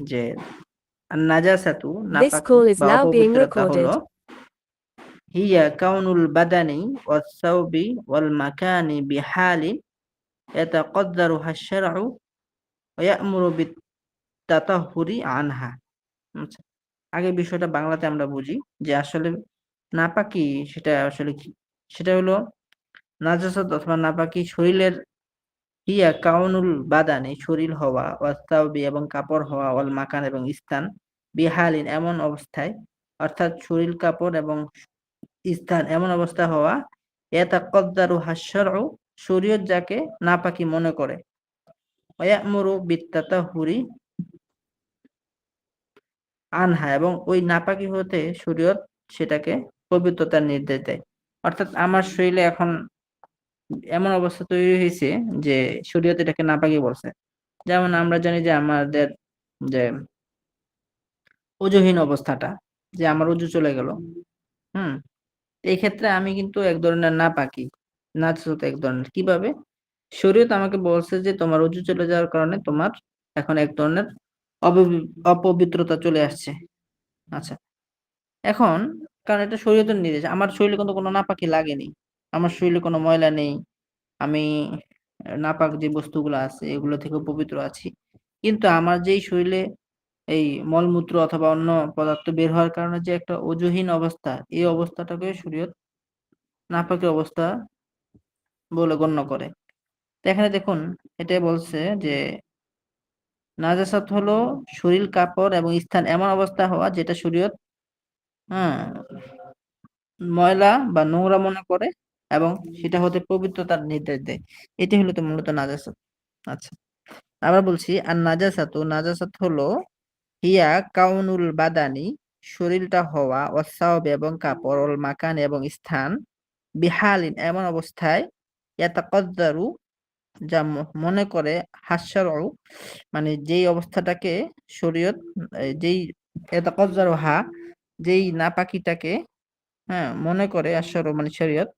যে নাজাসাতু This নাপাকি call is বা now being অপবিত্রতা হলো recorded. হিয়া কাউনুল বাদানি ওয়াস-সাওবি ওয়াল মাকানি বিহালিন ইয়াতাকাদ্দারুহা আশ-শারউ ওয়া ইয়া'মুরু বিত-তাতাহুরি আনহা। আচ্ছা, আগে বিষয়টা বাংলাতে আমরা বুঝি যে আসলে নাপাকি সেটা আসলে কি? সেটা হলো নাজাসাত অথবা নাপাকি শরীরের হিয়া কাউনুল বাদানি শরীর হওয়া, ওয়াস-সাওবি এবং কাপড় হওয়া, ওয়াল মাকান এবং স্থান, বিহালিন এমন অবস্থায়, অর্থাৎ শরীর কাপড় এবং স্থান এমন অবস্থা হওয়া, ইয়াতাকাদ্দারুহা আশ-শারউ শরীয়ত যাকে নাপাকি মনে করে, ওয়া ইয়া'মুরু বিত-তাতাহুরি আনহা এবং ওই নাপাকি হতে শরীয়ত সেটাকে পবিত্রতার নির্দেশ দেয়। অর্থাৎ আমার শরীরে এখন এমন অবস্থা তৈরি হয়েছে যে শরীয়ত এটাকে নাপাকি বলছে। যেমন আমরা জানি যে আমাদের যে ওজুহীন অবস্থাটা, যে আমার ওজু চলে গেল, হুম? এই ক্ষেত্রে আমি কিন্তু এক ধরনের নাপাকি, নাজাসত এক ধরনের। কিভাবে? শরীয়ত আমাকে বলছে যে তোমার ওজু চলে যাওয়ার কারণে তোমার এখন এক ধরনের অপবিত্রতা চলে আসছে। আচ্ছা, এখন কারণ এটা শরীয়তের নির্দেশ। আমার শরীরে কিন্তু কোনো নাপাকি লাগেনি। আমার শরীরে কোনো ময়লা নেই। আমি নাপাক যে বস্তুগুলো আছে এগুলো থেকেও পবিত্র আছি। কিন্তু আমার যেই শরীরে এই মলমূত্র অথবা অন্য পদার্থ বের হওয়ার কারণে যে একটা ওজুহীন অবস্থা, এই অবস্থাটাকে শরীয়ত নাপাকি অবস্থা বলে গণ্য করে। তো এখানে দেখুন, এটাই বলছে যে নাজাসাত হলো শরীর, কাপড় এবং স্থান এমন অবস্থা হওয়া যেটা শরীয়ত হ্যাঁ ময়লা বা নোংরা মনে করে এবং সেটা হতে পবিত্রতার নির্দেশ দেয়। এটি হলো তো মূলত নাজাসাত। আচ্ছা, আবার বলছি, আর নাজাসাতু নাজাসাত হলো হিয়া কাউনুল বাদানি শরীরটা হওয়া, ওয়াসাওবে এবং কাপড়, ওল মাকান এবং স্থান, বিহালিন এমন অবস্থায়, ইয়াতাকাদ্দারু যা মনে করে, হাস্যারউ মানে যেই অবস্থাটাকে শরীয়ত যেই ইয়াতাকাদ্দারু যেই নাপাকিটাকে মনে করে, আশারু মানে শরীয়ত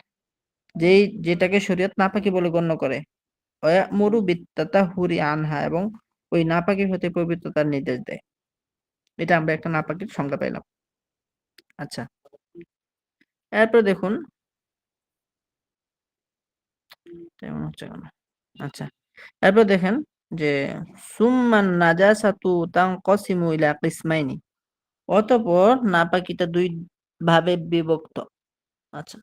যেটাকে শরীয়ত নাপাকি বলে গণ্য করে, ওয়া'মুরু বিত-তাতাহুরি আনহা এবং ওই নাপাকি হতে পবিত্রতার নির্দেশ দেয়। এটা আমরা একটা নাপাকির সংজ্ঞা পাইলাম। আচ্ছা, এরপর দেখুন কেমন হচ্ছে কেন। আচ্ছা, এরপর দেখেন যে সুম্মান নাজাসাতু তানকাসিমু ইলা কিসমাইনি, অতঃপর নাপাকিটা দুই ভাবে বিভক্ত। আচ্ছা,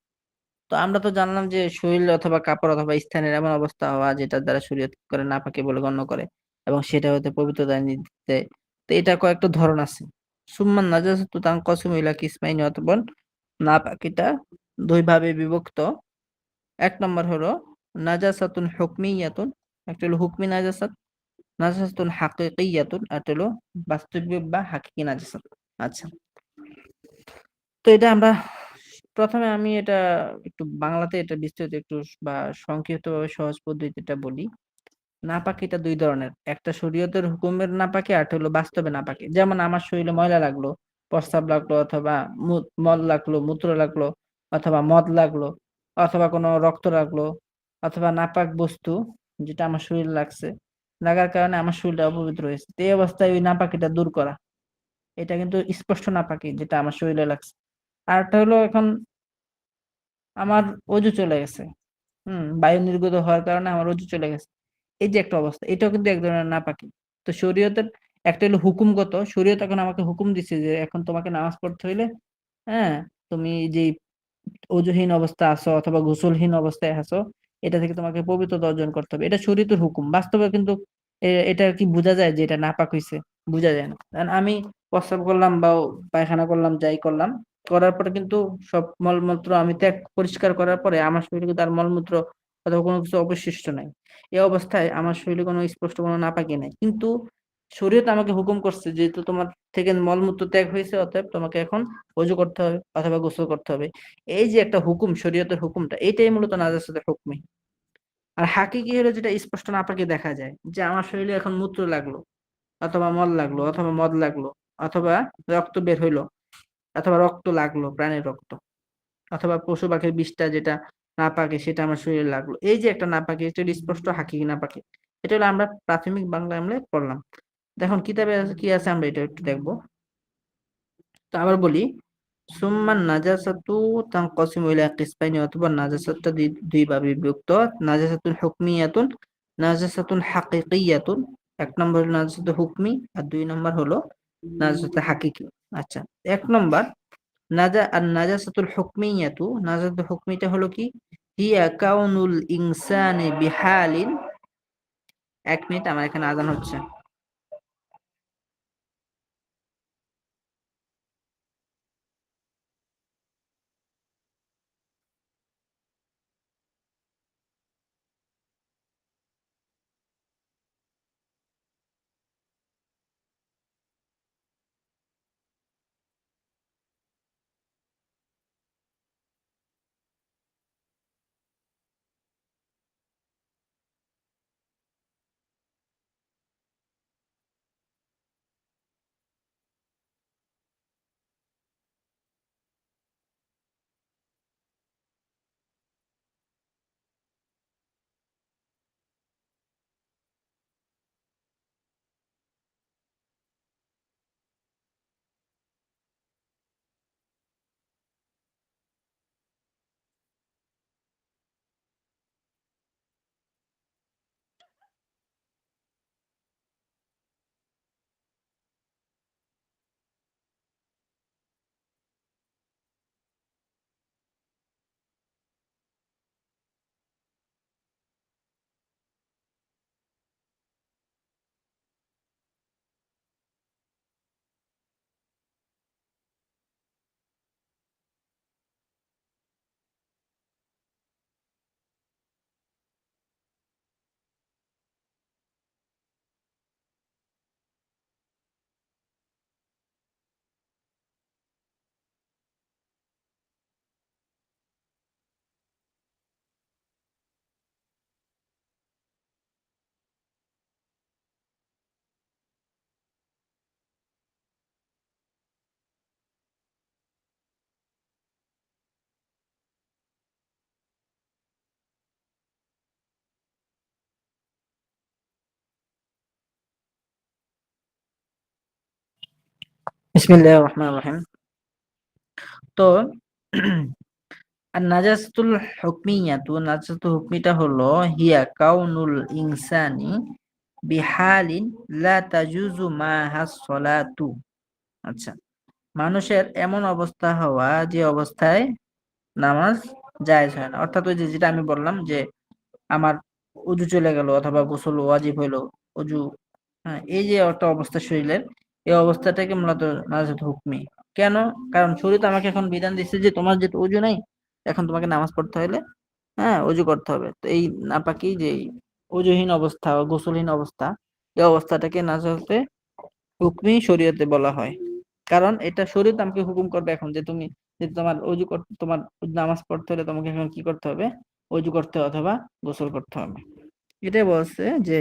তো আমরা তো জানলাম যে শরীর অথবা কাপড় অথবা স্থানের এমন অবস্থা হওয়া যেটা দ্বারা শরীয়ত করে নাপাকি বলে গণ্য করে এবং সেটা হতে পবিত্রতা নির্দেশ দেয়। তো এটা কয়েকটা ধরন আছে। সুম্মান নাজাসাতু তানকাসিমু ইলা কিসমাইনি, অতঃপর নাপাকিটা দুই ভাবে বিভক্ত। এক নম্বর হলো নাজাসাতুন হুকমিয়াতুন, একটা হলো হুকমি নাজাসাত, নাজাসাতুন হাকিকিয়াতুন, একটা হলো বাস্তবিক বা হাকিকি নাজাসাত। আচ্ছা, তো এটা আমরা প্রথমে আমি এটা একটু বাংলাতে এটা বিস্তারিত একটু বা সংক্ষিপ্তভাবে সহজ পদ্ধতিটা বলি। নাপাকিটা দুই ধরনের, একটা শরীয়তের হুকুমের নাপাকি আর একটা হলো বাস্তবে নাপাকি। যেমন আমার শরীরে ময়লা লাগলো, প্রস্রাব লাগলো অথবা মল লাগলো, মূত্র লাগলো অথবা মদ লাগলো অথবা কোনো রক্ত লাগলো অথবা নাপাক বস্তু যেটা আমার শরীরে লাগছে, লাগার কারণে আমার শরীরটা অপবিত্র হয়েছে, তো এই অবস্থায় ওই নাপাকিটা দূর করা, এটা কিন্তু স্পষ্ট নাপাকি যেটা আমার শরীরে লাগছে। আর একটা হলো এখন আমার অজু চলে গেছে, বায়ু নির্গত হওয়ার কারণে আমার অজু চলে গেছে, এই যে একটা অবস্থা, এটাও কিন্তু এক ধরনের নাপাকি। তো শরীয়তের একটা হলো হুকুমগত, শরীয়ত এখন আমাকে হুকুম দিচ্ছে যে এখন তোমাকে নামাজ পড়তে হইলে হ্যাঁ তুমি যে অজুহীন অবস্থা আছো অথবা গোসলহীন অবস্থায় আছো, এটা থেকে তোমাকে পবিত্রতা অর্জন করতে হবে, এটা শরীয়তের হুকুম। বাস্তবে কিন্তু এটা কি বোঝা যায় যে এটা নাপাক হইছে? বোঝা যায় না। কারণ আমি প্রস্রাব করলাম বা পায়খানা করলাম, যাই করলাম, করার পরে কিন্তু সব মলমূত্র আমি ত্যাগ পরিষ্কার করার পরে আমার শরীরে কিন্তু আর মলমূত্র অথবা কোনো কিছু অবশিষ্ট নাই। এই অবস্থায় আমার শরীরে কোনো স্পষ্ট কোনো নাপাকি নাই, কিন্তু শরীয়ত আমাকে হুকুম করছে যেহেতু তোমার থেকে মলমূত্র ত্যাগ হয়েছে, অতএব তোমাকে এখন ওযু করতে হবে অথবা গোসল করতে হবে। এই যে একটা হুকুম, শরীয়তের হুকুমটা, এইটাই মূলত নাজাসাতের হুকমি। আর হাকিকি হলো যেটা স্পষ্ট নাপাকি দেখা যায়, যে আমার শরীরে এখন মূত্র লাগলো অথবা মল লাগলো অথবা মদ লাগলো অথবা রক্ত বের হইলো অথবা রক্ত লাগলো, প্রাণের রক্ত অথবা পশু পাখির বিষটা যেটা নাপাকি সেটা আমার শরীরে লাগলো, এই যে একটা নাপাকি, এটা হলো স্পষ্ট হাকিকি নাপাকি। এটা হলো আমরা প্রাথমিক বাংলা আমলে পড়লাম। দেখুন কিতাবে কি আছে আমরা এটা একটু দেখবো। তো আবার বলি, সুম্মান নাজাসাতু তানকাসিমু ইলা কিসমাইনি, অথবা নাজাসাতটা দুই ভাবে বিভক্ত। নাজাসাতুন হুকমিয়াতুন, নাজাসাতুন হাকিকিয়াতুন। এক নম্বর হলো নাজাসাতুল হুকমি, আর দুই নম্বর হলো নাজাসাতুল হাকিকি। আচ্ছা, এক নম্বর আর নাজাসাতুল হুকমিয়াতু, নাজাসাতুল হুকমিটা হলো কি, হিয়া কাউনুল ইনসানি বিহালিন। এক মিনিট, আমার এখানে আজান হচ্ছে। বিসমিল্লাহির রহমানির রহিম। তো আর নাজাসাতুল হুকমিয়াতু, নাজাসাতুল হুকমিটা হলো হিয়া কাউনুল ইনসানি বিহালিন লা তাজুজু মাহাস সালাতু। আচ্ছা, মানুষের এমন অবস্থা হওয়া যে অবস্থায় নামাজ জায়েজ হয় না। অর্থাৎ ওই যে যেটা আমি বললাম যে আমার অজু চলে গেল অথবা গোসল ওয়াজিব হইলো, অজু, হ্যাঁ, এই যে একটা অবস্থা শরীরের, এই অবস্থাটাকে মূলত নাজাত হুকমি। কেন? কারণ শরীর আমাকে এখন বিধান দিচ্ছে যে তোমার যেহেতু অজু নাই, এখন তোমাকে নামাজ পড়তে হলে, হ্যাঁ, অজু করতে হবে। তো এই নাপাকি যে এই অজুহীন অবস্থা বা গোসলহীন অবস্থা, এই অবস্থাটাকে নাজাতে হুকমি শরীয়তে বলা হয়। কারণ এটা শরীর আমাকে হুকুম করবে এখন যে তুমি, যে তোমার অজু করতে, তোমার নামাজ পড়তে হলে তোমাকে এখন কি করতে হবে, অজু করতে হবে অথবা গোসল করতে হবে। এটাই বলছে যে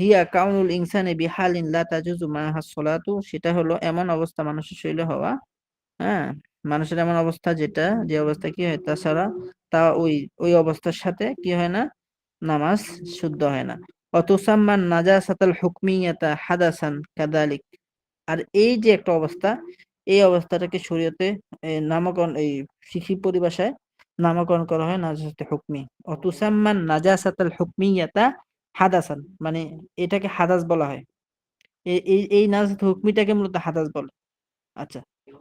হিয়া কাউনুল ইনসানি বিহালিন লা তাজুজু মাহাস সালাতু, সেটা হলো এমন অবস্থা মানুষের শরীরে হওয়া, হ্যাঁ, মানুষের এমন অবস্থা যেটা, যে অবস্থা কি হয় তাছাড়া তা ওই ওই অবস্থার সাথে কি হয় না, নামাজ শুদ্ধ হয় না। অতুসাম্মান নাজাসাতাল হুকমিয়াতা হাদাসান কাদালিক। আর এই যে একটা অবস্থা, এই অবস্থাটাকে শরীয়তে নামকরণ, এই শিখি পরিভাষায় নামকরণ করা হয় নাজাসাতে হুকমি। অতুসাম্মান নাজাসাতাল হুকমিয়াতা হাদাসান, মানে এটাকে হাদাস বলা হয়। এই নাজাসাত হুকমিটাকে মূলত হাদাস বলে। আচ্ছা,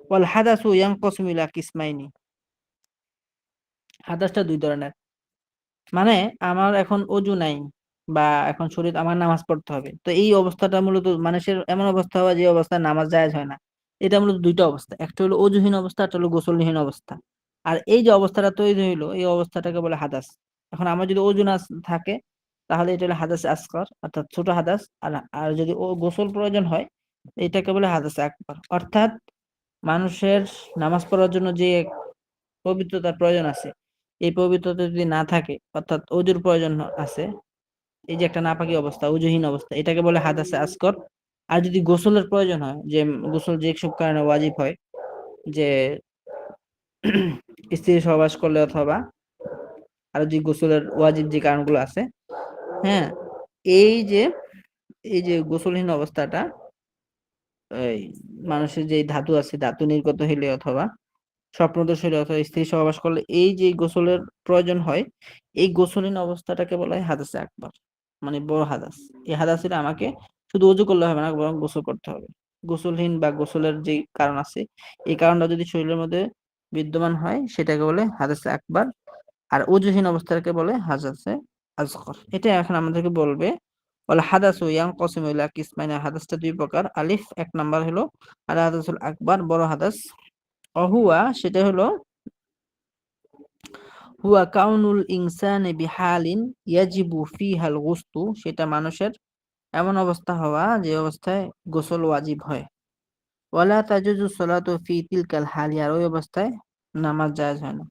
ওয়াল হাদাসু ইয়ানকাসিমু ইলা কিসমাইনি। হাদাসটা দুই ধরনের। মানে আমার এখন অজু নাই, বা এখন শরীর আমার নামাজ পড়তে হবে, তো এই অবস্থাটা মূলত মানুষের এমন অবস্থা হওয়া যে অবস্থায় নামাজ জায়েজ হয় না। এটা মূলত দুইটা অবস্থা, একটা হলো অজুহীন অবস্থা, একটা হলো গোসলহীন অবস্থা। আর এই যে অবস্থাটা তৈরি হইলো, এই অবস্থাটাকে বলে হাদাস। এখন আমার যদি অজু না থাকে, তাহলে এটা হলো হাদাস আসগর, অর্থাৎ ছোট হাদাস। আর আর যদি ও গোসল প্রয়োজন হয়, এটাকে বলে হাদাস আকবার। অর্থাৎ মানুষের নামাজ পড়ার জন্য যে পবিত্রতার প্রয়োজন আছে, এই পবিত্রতা যদি না থাকে, অর্থাৎ অজুর প্রয়োজন আছে, এই যে একটা নাপাকি অবস্থা, অজুহীন অবস্থা, এটাকে বলে হাদাসে আসগর। আর যদি গোসলের প্রয়োজন হয়, যে গোসল যে সব কারণে ওয়াজিব হয়, যে স্ত্রী সহবাস করলে, অথবা আর যে গোসলের ওয়াজিব যে কারণগুলো আছে, হ্যাঁ, এই যে এই যে গোসলহীন অবস্থাটা, এই মানুষের যে ধাতু আছে, ধাতু নির্গত হইলে অথবা স্বপ্নদোষ হইলে অথবা স্ত্রী সহবাস করলে এই যে গোসলের প্রয়োজন হয়, এই গোসলহীন অবস্থাটাকে বলা হয় হাদাসে আকবার, মানে বড় হাদাস। এই হাদাসে আমাকে শুধু ওযু করলে হবে না, বরং গোসল করতে হবে। গোসলহীন বা গোসলের যে কারণ আছে, এই কারণটা যদি শরীরের মধ্যে বিদ্যমান হয় সেটাকে বলে হাদাসে আকবার। আর ওজুহীন অবস্থাকে বলে হাদাসে আসগর। এটা এখন আমাদেরকে বলবে। বলে হাদাসু ইয়ানকাসিমু ইলা কিসমাইন, হাদাসটা দুই প্রকার। আলিফ এক নাম্বার হলো আর হাদাসুল আকবার, বড় হাদাস। অহুয়া সেটা হলো হুয়া কাউনুল ইনসানি বিহালিন ইয়াজিবু ফিহাল গুসলু, সেটা মানুষের এমন অবস্থা হওয়া যে অবস্থায় গোসল ওয়াজিব হয়। ওয়ালা তাজুজু সলাতু ফি তিলকাল হালি, আর ওই অবস্থায় নামাজ জায়েজ হয় না।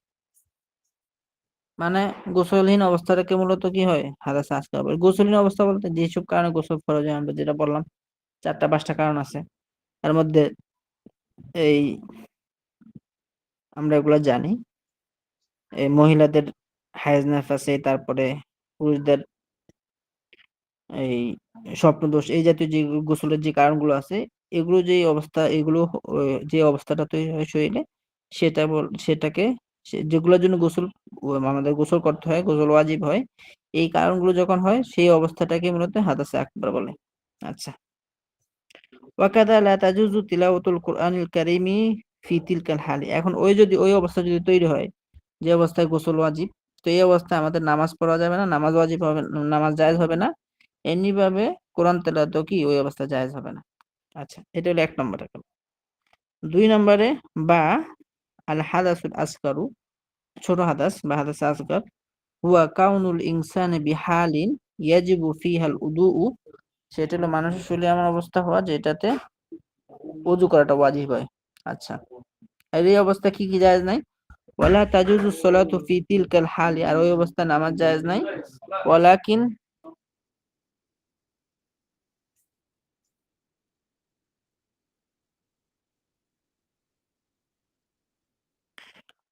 মানে গোসলহীন অবস্থাটাকে মূলত কি হয়, হাদাসে আসগর বলে। গোসলহীন অবস্থা বলতে যেসব কারণে গোসল ফরজ হয়, আমরা যেটা বললাম 4টা 5টা কারণ আছে। এর মধ্যে এই আমরা এগুলো জানি, এই মহিলাদের হায়েজ নেফাসে, তারপরে পুরুষদের এই স্বপ্নদোষ, এই জাতীয় যে গোসলের যে কারণগুলো আছে, এগুলো যে অবস্থা, এগুলো যে অবস্থাটা তৈরি হয় শরীরে, সেটাকে যেগুলোর জন্য গোসল আমাদের গোসল করতে হয়, গোসল ওয়াজিব হয়, এই কারণগুলো যখন হয় সেই অবস্থাটাকে মূলত হাদাসে আকবার বলে। আচ্ছা, ওয়াকাদা লা তাজুজু তিলাওয়াতুল কুরআনিল কারীমি ফি তিলকাল হালি। এখন ওই অবস্থা যদি তৈরি হয় যে অবস্থায় গোসল ওয়াজিব, তো এই অবস্থায় আমাদের নামাজ পড়া যাবে না, নামাজ ওয়াজিব হবে, নামাজ জায়েজ হবে না। এমনি ভাবে কোরআন তেলাওয়াতও কি ওই অবস্থায় জায়েজ হবে না। আচ্ছা, এটা হলো 1 নম্বরে গেল। 2 নম্বরে বা আল হাদাসুল আসগারু, ছোট হাদাস বা হাদাস আসগার, হুয়া কাউনুল ইনসানি বিহালিন ইয়াজিবু ফিহাল উদুউ, সেটা হলো মানুষের শরীরে এমন অবস্থা হওয়া যেটাতে ওযু করাটা ওয়াজিব হয়। আচ্ছা, আর এই অবস্থা কি কি জায়েজ নাই? ওয়ালা তাজুজু সলাতু ফি তিলকাল হালি, আর ওই অবস্থা নামাজ জায়েজ নাই। ওয়ালাকিন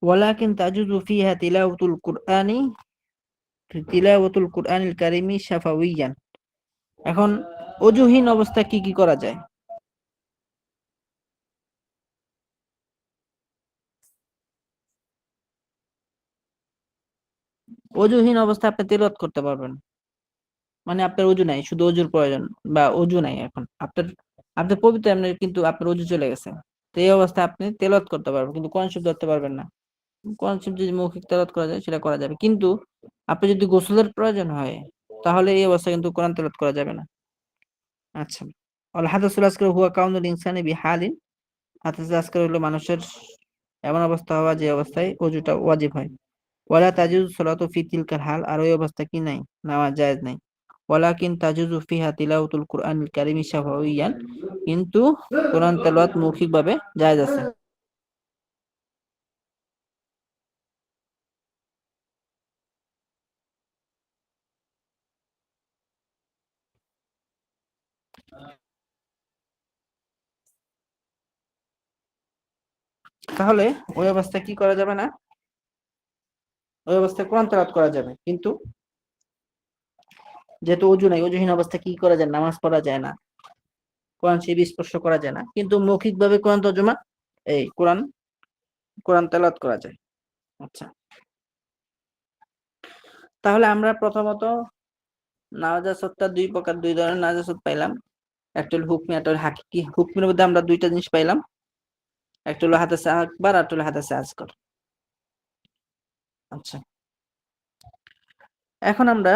ওয়ালাকিন তাজুজু ফিহা তিলাওয়াতুল কুরআনিল কারীমি শাফাউইয়ান। এখন ওযুহীন অবস্থায় কি কি করা যায়? ওযুহীন অবস্থায় আপনি তিলাওয়াত করতে পারবেন, মানে আপনার ওযু নাই, শুধু ওযুর প্রয়োজন, বা ওযু নাই এখন আপনার, আপনি পবিত্র এমনি কিন্তু আপনার ওযু চলে গেছে। তো এই অবস্থায় আপনি তেলাওয়াত করতে পারবেন, কিন্তু কোরআন শরীফ ধরতে পারবেন না। কোরআন শরীফ যদি মৌখিক তেলাওয়াত করা যায় সেটা করা যাবে, কিন্তু আপনি যদি গোসলের প্রয়োজন হয় তাহলে এই অবস্থায় কিন্তু কোরআন তেলাওয়াত করা যাবে না। আচ্ছা, আল হাদাসুল আসগর হুয়া কাউনুল ইনসানি বিহালিন, হাদাস আসগর হলো মানুষের এমন অবস্থা হওয়া যে অবস্থায় ওযুটা ওয়াজিব হয়। ওয়ালা তাজুজু সলাতু ফি তিলকাল হাল, আর ওই অবস্থা কি নাই, নামাজ জায়েজ নাই। ওয়ালাকিন তাজুজু ফিহা তিলাওয়াতুল কুরআনিল কারীমি শাফাউইয়ান, কিন্তু কোরআন তেলাওয়াত মৌখিকভাবে জায়েজ আছে। তাহলে ওই অবস্থায় কি করা যাবে না? ওই অবস্থায় কোরআন তেলাওয়াত করা যাবে, কিন্তু যেহেতু ওযু নাই, ওযুহীন অবস্থায় কি করা যায়, নামাজ পড়া যায় না, কোরআন শরীফ স্পর্শ করা যায় না, কিন্তু মৌখিকভাবে কোরআন তর্জমা, এই কোরআন কোরআন তেলাওয়াত করা যায়। আচ্ছা, তাহলে আমরা প্রথমত নাজাসাতটা দুই প্রকার, দুই ধরনের নাজাসাত পাইলাম। একটা হলো হুকমি, একটা হলো হাকিকি। হুকমির মধ্যে আমরা দুইটা জিনিস পাইলাম, একটা হলো হাদাসে আকবার, আর একটা হলো হাদাসে আসগর। আচ্ছা, এখন আমরা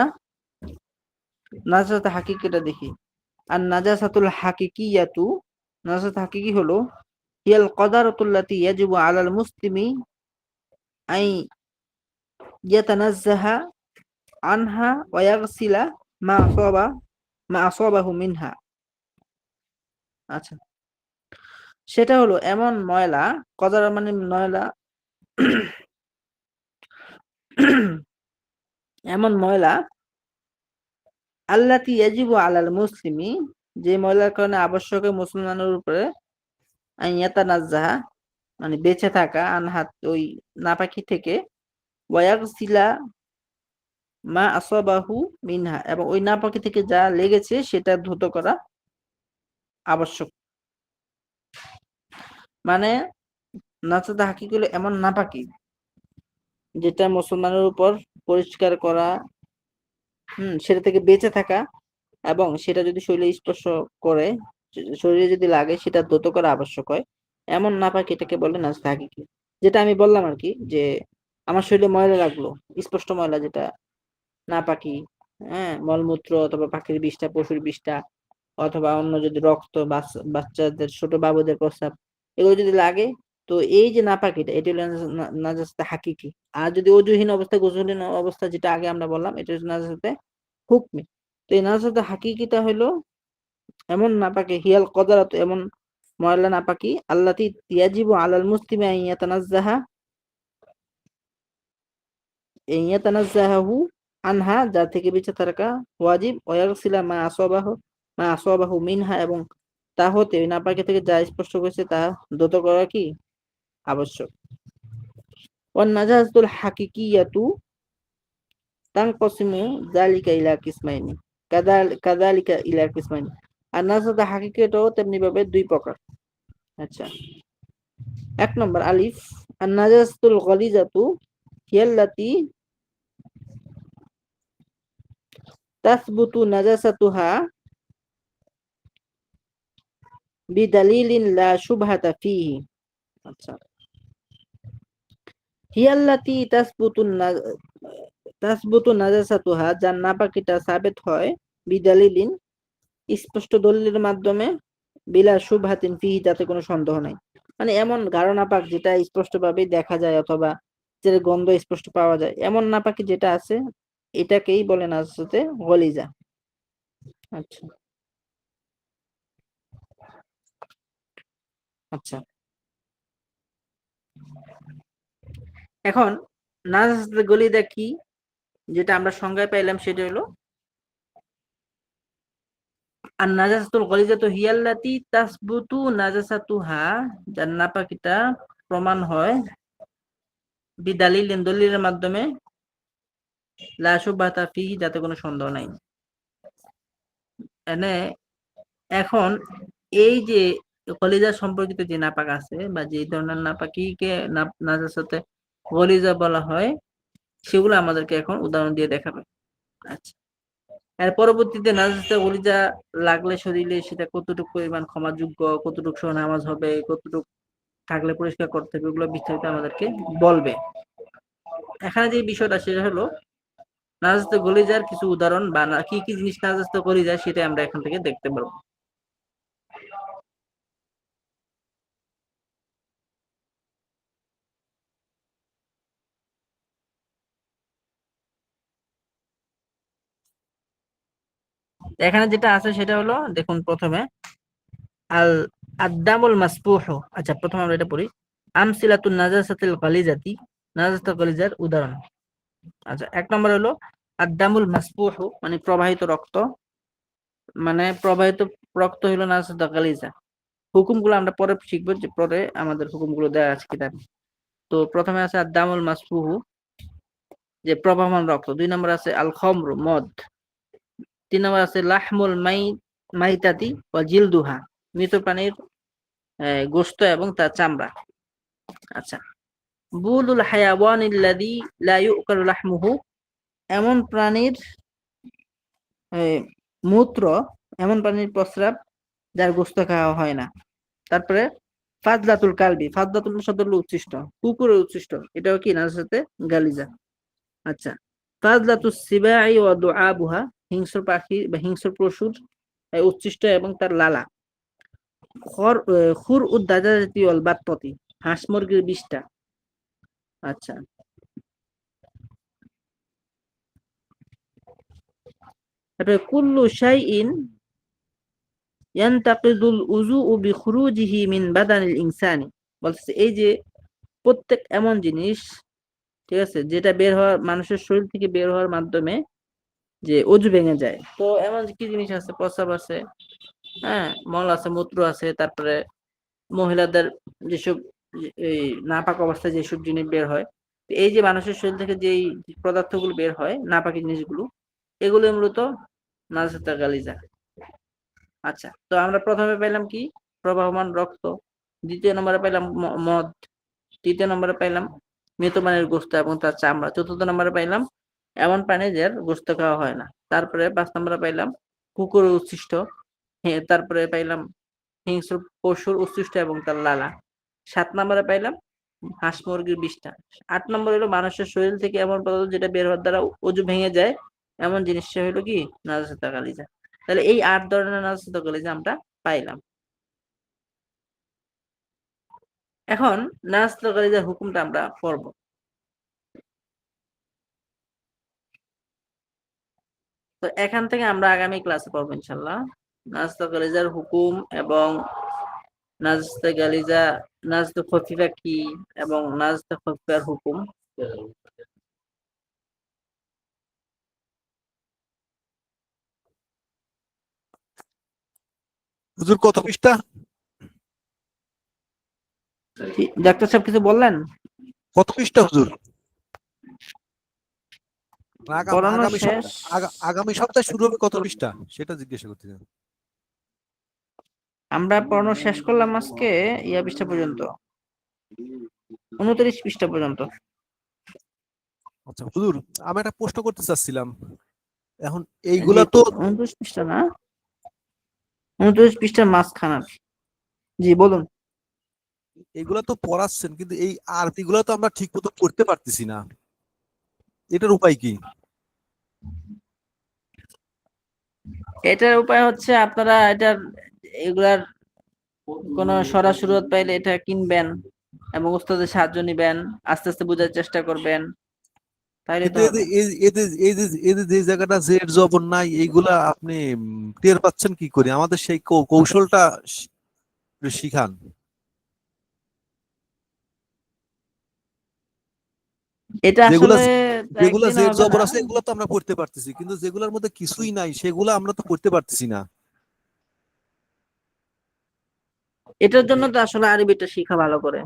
নাজাসাত হাকিকিটা দেখি। আর নাজাসাতুল হাকিকিয়াতু, নাজাসাত হাকিকি হলো হিয়াল কদারাতুল্লাতী ইয়াজিবু আলাল মুসলিমি আই ইয়াতানাজ্জাহা আনহা ওয়া ইয়াগসিলা মা আসাবা মা আসাবাহু মিনহা। আচ্ছা, সেটা হলো এমন ময়লা, কদারা মানে ময়লা, এমন ময়লা, আল্লাতী ইয়াজিবু আলাল মুসলিমি, যে ময়লার কারণে আবশ্যক মুসলমানের উপরে, আন ইয়াতানাজ্জাহা মানে বেঁচে থাকা, আনহা ওই নাপাকি থেকে, ওয়া ইয়াগসিলা মা আসাবাহু মিনহা, এবং ওই নাপাকি থেকে যা লেগেছে সেটা ধৌত করা আবশ্যক। মানে নাজাসাতে হাকিকি হলো এমন নাপাকি যেটা মুসলমানের উপর পরিষ্কার করা, সেটা থেকে বেঁচে থাকা, এবং সেটা যদি শরীরে স্পর্শ করে, শরীরে যদি লাগে, সেটা দ্রুত করা আবশ্যক হয়। এমন নাপাক এটাকে বলে নাজেস হাকিকি। যেটা আমি বললাম আর কি, যে আমার শরীরে ময়লা লাগলো, স্পষ্ট ময়লা, যেটা নাপাকি, হ্যাঁ, মলমূত্র অথবা পাখির বিষ্ঠা, পশুর বিষ্ঠা, অথবা অন্য যদি রক্ত, বাচ্চাদের, ছোট বাবুদের প্রস্রাব, এগুলো যদি লাগে, তো এই যে নাপাকিটা, এটা হলো নাজাসাতে হাকিকি। আর যদি ওজুহীন অবস্থা, গোসলহীন অবস্থা, যেটা আগে আমরা বললাম, এটা হচ্ছে নাজাসাতে হুকমি। তো এই নাজাসাতে হাকিকিটা হলো এমন নাপাকি, হিয়াল কদারাত, এমন ময়লা নাপাকি, আল্লাতি ইয়াজিবু আলাল মুসলিমি আন ইয়াতানাজ্জাহা, ইয়াতানাজ্জাহু আনহা, যা থেকে বেঁচে থাকা ওয়াজিব, ওয়াগসিলা মা আসাবাহু মিনহা, এবং তা হতে, ওই নাপাকি থেকে যা স্পষ্ট করেছে তা দ্রুত করা কি আবশ্যক। ওয়ান নাজাসাতুল হাকিকিয়াতু তানকসিমু যালিকা ইলা কিসমাইনি, কাযালিকা ইলা কিসমাইনি। আর নাজাসাতুল হাকিকিয়াটাও তেমনি ভাবে দুই প্রকার। আচ্ছা, এক নম্বর, আলিফ, আন নাজাসাতুল গালিজাতু হিয়াল্লাতি তাসবুতু নাজাসাতুহা বিদালিলিন লা শুবহাতা ফীহি। আচ্ছা, হিয়াল্লাতি তাসবুতু নাজাসাতুহা, যার নাপাকিটা সাবেত হয়, বিদালিলিন, স্পষ্ট দলিলের মাধ্যমে, বিলা শুবহাতিন ফীহি, যাতে কোনো সন্দেহ নাই। মানে এমন গাঢ় নাপাক যেটা স্পষ্টভাবে দেখা যায়, অথবা যেটা গন্ধ স্পষ্ট পাওয়া যায়, এমন নাপাকি যেটা আছে, এটাকেই বলে নাজাসাতে গলিজা। আচ্ছা, আচ্ছা, এখন নাজাসাতে গলিজা কি, যেটা আমরা সংজ্ঞায় পাইলাম, সেটা হলো আর নাজাসাতুল গলিজাতু হিয়াল্লাতি তাসবুতু নাজাসাতুহা, যার নাপাকিটা প্রমাণ হয়, বিদালিলিন, দলিলের মাধ্যমে, লা শুবহাতা ফিহি, যাতে কোনো সন্দেহ নাই। এনে এখন এই যে কলিজা সম্পর্কিত যে নাপাক আছে, বা যে ধরনের নাপাকিকে নাজাসাতে গলিজা বলা হয়, সেগুলো আমাদেরকে এখন উদাহরণ দিয়ে দেখাবে। আচ্ছা, এর পরবর্তীতে নাজাসাতে গলিজা লাগলে শরীরে সেটা কতটুকু পরিমাণ ক্ষমাযোগ্য, কতটুকু সময় নামাজ হবে, কতটুকু থাকলে পরিষ্কার করতে হবে, ওগুলো বিস্তারিত আমাদেরকে বলবে। এখানে যে বিষয়টা, সেটা হলো নাজাসাতে গলিজার কিছু উদাহরণ, বা কি কি জিনিস নাজাসাতে গলিজা, সেটা আমরা এখান থেকে দেখতে পারবো। এখানে যেটা আছে সেটা হলো, দেখুন প্রথমে আল আদ্দামুল মাসফুহু। আচ্ছা, প্রথমে আমরা এটা পড়ি, আমসিলাতুন নাজাসাতিল গালিজাতি, নাজাসাতুল গালিজার উদাহরণ। আচ্ছা, এক নম্বর হলো আদ্দামুল মাসফুহু, মানে প্রবাহিত রক্ত, মানে প্রবাহিত রক্ত হলো নাজাসাতুল গালিজা। হুকুমগুলো আমরা পরে শিখবো, যে পরে আমাদের হুকুমগুলো দেওয়া আছে কিতাবে। তো প্রথমে আছে আদ্দামুল মাসফুহু, যে প্রবাহমান রক্ত। দুই নম্বর আছে আল খমরু, মদ। তিন নম্বর আছে লাহমুল মাইতাতি ওয়া জিলদুহা, মৃত প্রাণীর গোশত এবং তার চামড়া। আচ্ছা, বুলুল হায়াওয়ানিল্লাযী লা ইউকালু লাহমুহু, এমন প্রাণীর মূত্র, এমন প্রাণীর প্রস্রাব যার গোশত খাওয়া হয় না। তারপরে ফাজলাতুল কালবি, ফাজলাতুল শব্দ হলো উচ্ছিষ্ট, কুকুরের উচ্ছিষ্ট, এটাও কি নাজাসাতে গালিজা। আচ্ছা, ফাজলাতুস সিবাই ওয়া দুআবুহা, হিংস্র পাখি বা হিংস্র পশুর উচ্ছিষ্ট এবং তার লালা। খুর উদ্দাজাতি ওয়াল বাত্ততি, হাঁস মুরগির বিষ্ঠা। আচ্ছা, তারপরে কুল্লু শাইইন ইয়ান্তাকিদুল উযুউ বিখুরুজিহি মিন বাদানিল ইনসানি, বলতেছে এই যে প্রত্যেক এমন জিনিস, ঠিক আছে, যেটা বের হওয়ার, মানুষের শরীর থেকে বের হওয়ার মাধ্যমে যে অজু ভেঙে যায়। তো এমন কি জিনিস আছে, প্রস্রাব আছে, হ্যাঁ, মল আছে, মূত্র আছে, তারপরে মহিলাদের যেসব এই নাপাক অবস্থায় যেসব জিনিস বের হয়, এই যে মানুষের শরীর থেকে যেই পদার্থগুলো বের হয় নাপাকি জিনিসগুলো, এগুলো মূলত নাজাসাতুল গালিজা। আচ্ছা, তো আমরা প্রথমে পেলাম কি? প্রবাহমান রক্ত। দ্বিতীয় নম্বরে পেলাম মদ। তৃতীয় নম্বরে পাইলাম মৃত প্রাণীর গোশত এবং তার চামড়া। চতুর্থ নম্বরে পাইলাম এমন প্রাণী যার গোশত খাওয়া হয় না। তারপরে ৫ নম্বরে পাইলাম কুকুরের উচ্ছিষ্ট। তারপরে পাইলাম হিংস্র পশুর উচ্ছিষ্ট এবং তার লালা। ৭ নম্বরে পাইলাম হাঁস মুরগির বিষ্ঠা। ৮ নম্বর হলো মানুষের শরীর থেকে এমন পদার্থ যেটা বের হওয়ার দ্বারা অযু ভেঙে যায়, এমন জিনিসটা হলো কি? নাজাসাতুল গালিজা। তাহলে এই ৮ ধরনের নাজাসাতুল গালিজা আমরা পাইলাম। এখন নাজাসাতুল গালিজার হুকুমটা আমরা পড়ব। তো এখান থেকে আমরা আগামী ক্লাসে পড়বো ইনশাল্লাহ নাজরাতুল গালিজার হুকুম এবং নাজরাতুল গালিজা, নাজরাতুল খফিফা কি এবং নাজরাতুল খফিফার হুকুম। হুজুর কত পৃষ্ঠা? ডাক্তার সাহেব কিছু বললেন? কত পৃষ্ঠা হুজুর? পড়ানো আগামী শেষ। সপ্তাহে আগামী সপ্তাহে শুরু হবে কত পৃষ্ঠা সেটা জিজ্ঞাসা করতে চাই। আমরা পড়ানো শেষ করলাম আজকে পৃষ্ঠা পর্যন্ত, 29 পৃষ্ঠা পর্যন্ত। আচ্ছা হুজুর, আমি একটা প্রশ্ন করতে চাচ্ছিলাম। এখন এইগুলা তো 29 পৃষ্ঠা না, 29 পৃষ্ঠার মাঝখানার। জি বলুন। এগুলা তো পড়াচ্ছেন, কিন্তু এই আরবি গুলা তো আমরা ঠিক মতো পড়তে পারতেছি না, এটার উপায় কি? এটার উপায় হচ্ছে আপনারা এগুলার কোন সরাসরি পাইলে এটা কিনবেন এবং উস্তাদের সাহায্য নিবেন, আস্তে আস্তে বোঝার চেষ্টা করবেন, তাইলে তো কিন্তু হবে। এদের যে জায়গাটা জেড জবর নাই, এইগুলা আপনি টের পাচ্ছেন কি করে? আমাদের সেই কৌশলটা শিখান। এটা যেগুলা আসলে যেগুলা একদিনে জেড হবে জবর না। আছে এগুলো তো আমরা পড়তে পারতেছি, কিন্তু যেগুলোর মধ্যে কিছুই নাই সেগুলো আমরা তো পড়তে পারতেছি না। এটার জন্য তো আসলে আরবিটা শিখা ভালো করে।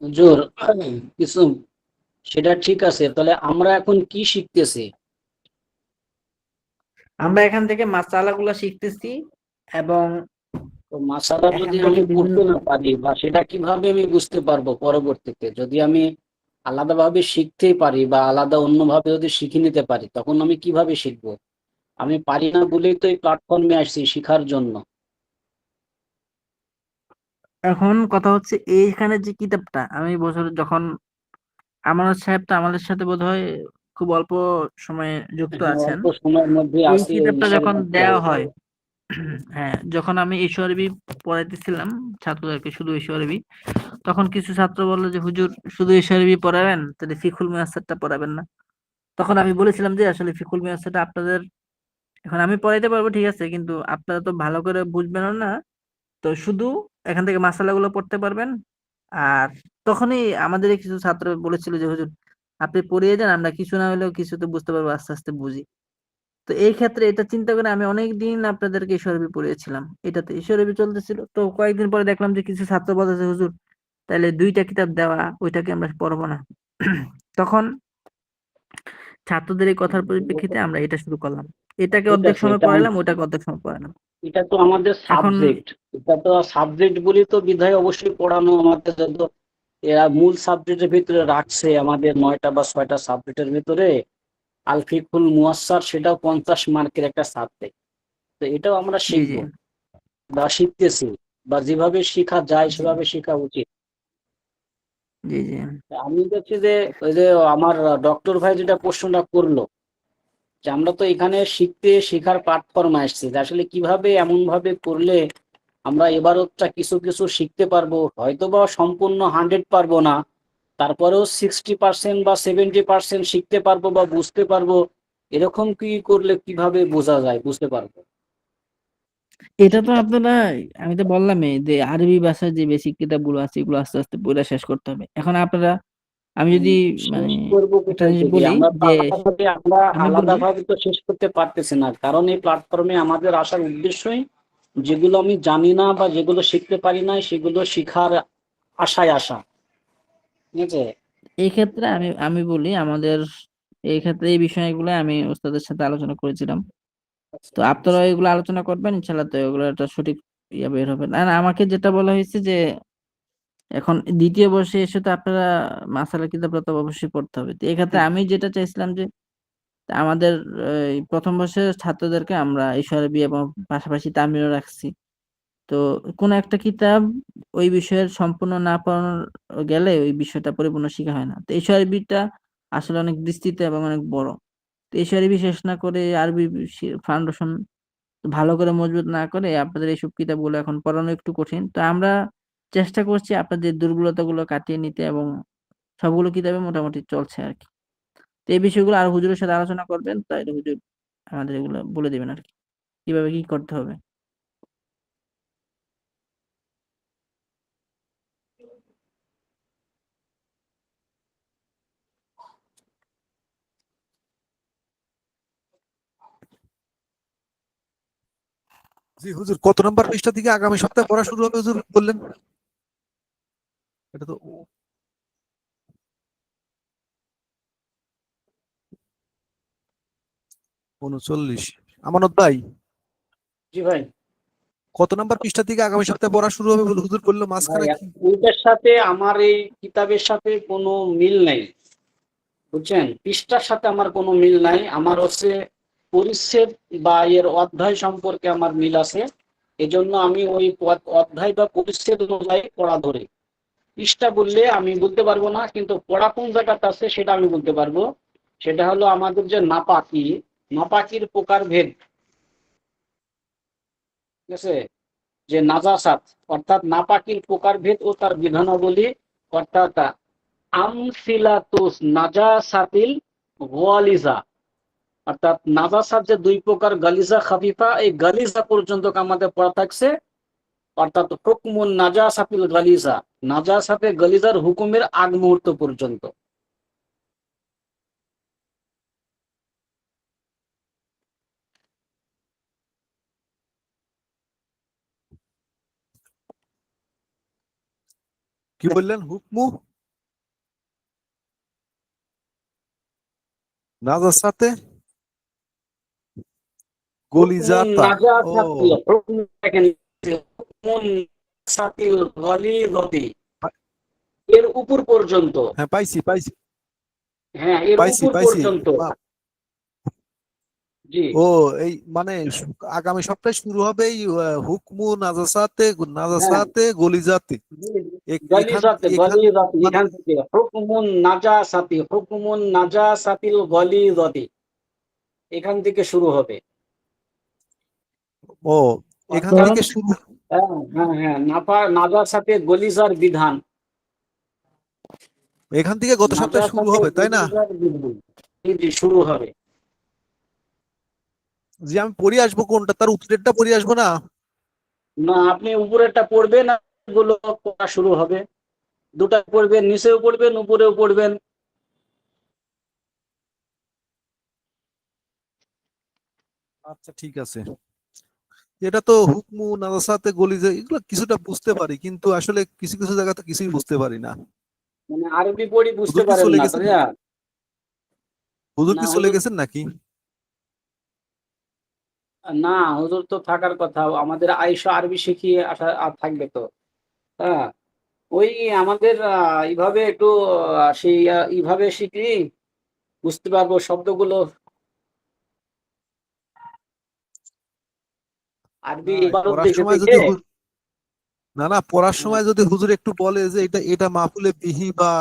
হুজুর, কিছু সেটা ঠিক আছে, তাহলে আমরা এখন কি শিখতেছি? আমরা এখান থেকে মাসালা গুলা শিখতেছি এবং তো মাসালা এখান যদি থেকে আমি বিভিন্ন পড়তে না পারি, বা সেটা কিভাবে আমি বুঝতে পারবো পরবর্তীতে? যদি আমি আলাদাভাবে শিখতেই পারি বা আলাদা অন্যভাবে যদি শিখে নিতে পারি, তখন আমি কিভাবে শিখবো? আমি পারি না বলেই তো এই প্ল্যাটফর্মে আসছি শিখার জন্য। এখন কথা হচ্ছে এইখানে যে কিতাবটা আমি বছর যখন আমানত সাহেব তো আমাদের সাথে বোধহয় খুব অল্প সময়ে যুক্ত হ্যাঁ, আছেন। অল্প সময়ের মধ্যে এই আসি এই কিতাবটা বিষয়ের যখন মধ্যে। দেওয়া হয়, হ্যাঁ, যখন আমি ঈশ্বর আরবি পড়াইতেছিলাম ছাত্রদেরকে, শুধু ঈশ্বর আরবি, তখন কিছু ছাত্র বললো যে হুজুর শুধু ঈশ্বর আরবি পড়াবেন, তাহলে ফিকুল মিয়াসসারটা পড়াবেন না। তখন আমি বলেছিলাম যে আসলে ফিকুল মিয়াসসারটা আপনাদের, এখন আমি পড়াইতে পারবো ঠিক আছে, কিন্তু আপনারা তো ভালো করে বুঝবেন না, তো শুধু এখান থেকে মাসালাগুলো পড়তে পারবেন। আর তখনই আমাদের কিছু ছাত্র বলেছিল যে হুজুর আপনি পড়িয়ে যান, আমরা কিছু না হলেও কিছু তো বুঝতে পারবো, আস্তে আস্তে বুঝি। তো এই ক্ষেত্রে এটা চিন্তা করে আমি অনেক দিন আপনাদেরকে ঈশ্বরবি পড়িয়েছিলাম, এটাতে ঈশ্বরবি চলতেছিল। তো কয়েকদিন পরে দেখলাম যে কিছু ছাত্র বলতেছে হুজুর তাহলে দুইটা কিতাব দেওয়া, ওইটাকে আমরা পড়বো না। তখন ছাত্রদের এই কথার পরিপ্রেক্ষিতে আমরা এটা শুরু করলাম, এটাকে ঠিক অর্ধেক আছে, সময় এটা পড়াইলাম, ওটাকে অর্ধেক সময় পড়ালাম। এটা তো আমাদের এখন সাবজেক্ট। এটা তো সাবজেক্ট বলি তো বিধায় অবশ্যই পড়ানো আমাদের যত, এরা মূল সাবজেক্টের ভিতরে রাখছে আমাদের 9টা বা 6টা সাবজেক্টের ভিতরে আল ফিকহুল মুয়াস্সার, সেটাও 50 মার্কের একটা সাবজেক্ট। তো এটাও আমরা জি জি শিখবো বা শিখতেছি, বা যেভাবে শেখা যায় জি সেভাবে শেখা উচিত। জি জি আমি দেখছি যে ওই যে আমার ডক্টর ভাই যেটা প্রশ্নটা করলো, যে আমরা তো এখানে শিখতে শেখার প্ল্যাটফর্মে আসছি, যে আসলে কিভাবে এমন ভাবে করলে আমরা এবারটা কিছু কিছু শিখতে পারবো, হয়তো বা সম্পূর্ণ 100 পারবো না, তারপরেও 60% বা 70% শিখতে পারবো বা বুঝতে পারবো। এরকম কি করলে কিভাবে বোঝা যায়, বুঝতে পারবো? এটা তো আপনারা, আমি তো বললামই যে আরবি ভাষার যে বেসিক কিতাবগুলো আছে এগুলো আস্তে আস্তে পড়ে শেষ করতে হবে। এখন আপনারা আমি যদি মানে শেষ করবো একটা কোথায় জিনিস থেকে? বলি আমরা তো যে আলাদাভাবে আমরা আমি বলি আলাদাভাবে তো শেষ করতে পারতেছি না, কারণ এই প্ল্যাটফর্মে আমাদের আসার উদ্দেশ্যই যেগুলো আমি জানি না বা যেগুলো শিখতে পারি না সেগুলো শিখার আশায় আসা, ঠিক আছে? এই ক্ষেত্রে আমি আমি বলি আমাদের এই ক্ষেত্রে এই বিষয়গুলো আমি ওস্তাদের সাথে আলোচনা করেছিলাম। তো আপনারা এগুলো আলোচনা করবেন ইনশাল্লাহ, তো এগুলো একটা সঠিক ইয়ে বের হবে। আর আমাকে যেটা বলা হয়েছে যে এখন দ্বিতীয় বর্ষে এসে তো আপনারা মাসালা কিতাব তো অবশ্যই পড়তে হবে। তো এক্ষেত্রে আমি যেটা চাইছিলাম যে আমাদের এই প্রথম বর্ষের ছাত্রদেরকে আমরা ঈশ্বর আরবি এবং পাশাপাশি তামিলও রাখছি। তো কোন একটা কিতাব ওই বিষয়ের সম্পূর্ণ না পড়ানো গেলে ওই বিষয়টা পরিপূর্ণ শেখা হয় না। তো ঈশ্বর আরবিটা আসলে অনেক বিস্তৃত এবং অনেক বড়। তো ঈশ্বর আরবি শেষ না করে আরবি ফাউন্ডেশন ভালো করে মজবুত না করে আপনাদের এইসব কিতাবগুলো এখন পড়ানো একটু কঠিন। তো আমরা চেষ্টা করছি আপনাদের দুর্বলতাগুলো কাটিয়ে নিতে, এবং সবগুলো কিতাবে মোটামুটি চলছে আর কি। তো এই বিষয়গুলো আর হুজুরের সাথে আলোচনা করবেন, তাইলে হুজুর আমাদের এগুলো বলে দিবেন আর কি, কিভাবে কি করতে হবে। জি হুজুর, কত নম্বর পৃষ্ঠা থেকে আগামী সপ্তাহে পড়া শুরু হবে হুজুর বললেন? এটা তো 39। আমানত ভাই, জি ভাই। কত নম্বর পৃষ্ঠা থেকে আগামী সপ্তাহে পড়া শুরু হবে বলে হুজুর বললো ভাই মাঝখানে কি? ওইটার সাথে আমার এই কিতাবের সাথে কোনো মিল নেই, বুঝছেন? পৃষ্ঠার সাথে আমার কোনো মিল নাই, আমার হচ্ছে পরিচ্ছেদ বা এর অধ্যায় সম্পর্কে আমার মিল আছে। এজন্য আমি ওই অধ্যায় বা পরিচ্ছেদ অনুযায়ী পড়া ধরি। পৃষ্ঠা বললে আমি বলতে পারবো না, কিন্তু পড়া কোন জায়গাটা আছে সেটা আমি বলতে পারবো। সেটা হলো আমাদের যে নাপাকি, নাপাকির প্রকারভেদ, ঠিক আছে? যে নাজাসাত, অর্থাৎ নাপাকির প্রকারভেদ ও তার বিধানাবলী, অর্থাৎ আমসিলাতুস নাজাসাতিল ওয়ালিজা, অর্থাৎ নাজাসাত যে দুই প্রকার, গালিজা খাফিফা, এই গালিজা পর্যন্ত আমাদের পড়া থাকছে। অর্থাৎ হুকমুন নাজাসাতিল গালিজা, নাজাসাতে গালিজার হুকুমের আগ মুহূর্ত পর্যন্ত। কি বললেন? হুকমু নাজাসাতে হুকমুন গলিজাতা। ও নাজাসাতিল, হুকম দেখেন, হুকমুন নাজাসাতিল গালিজাতি, এর উপর পর্যন্ত। হ্যাঁ, পাইছি পাইছি হ্যাঁ, এর পাইছি উপর পাইছি। পর্যন্ত। জি। ও এই মানে আগামী সপ্তাহে শুরু হবে এই হুকমু নাজাসাতে হ্যাঁ, নাজাসাতে গলিজাতে। এখান গালিজাতে, এখান গালিজাতি, মানে এখান থেকে হুকমুন নাজাসাতি, হুকমুন নাজাসাতিল গালিজাতি, এখান থেকে শুরু হবে। ও এখান অর্থাৎ থেকে শুরু। হ্যাঁ, হ্যাঁ, হ্যাঁ, নাজাসাতে গলিজার বিধান, এখান থেকে গত সপ্তাহে শুরু নাজাসাতে হবে তাই না? গলিজার বিধান, জি, জি, শুরু হবে। যে আমি পড়ে আসবো কোনটা, তার উত্তরেরটা পড়ে আসবো না? না, আপনি উপরেরটা পড়বেন আর এগুলো পড়া শুরু হবে। দুটা পড়বেন, নিচেও পড়বেন, উপরেও পড়বেন। আচ্ছা ঠিক আছে। এটা তো হুকমু নাজাসাতে গলিজা এগুলো কিছুটা বুঝতে পারি, কিন্তু আসলে কিছু কিছু জায়গাতে কিছুই বুঝতে পারি না। মানে আরবি পড়ি বুঝতে হুজুর কি পারেন চলে না, গেছেন? তাই না? হুজুর না কি চলে হুজুর, গেছেন নাকি? না হুজুর তো থাকার কথা, আমাদের আয়েশা আরবি শিখিয়ে আসা আর থাকবে তো। হ্যাঁ, ওই আমাদের এইভাবে একটু সেই এইভাবে শিখলি বুঝতে পারবো শব্দগুলো, আরবি না, ইবারত পড়ার দেখে সময় দেখে। যদি না না পড়ার সময় যদি হুজুর একটু বলে যে এটা এটা মাহফুলে বিহি বা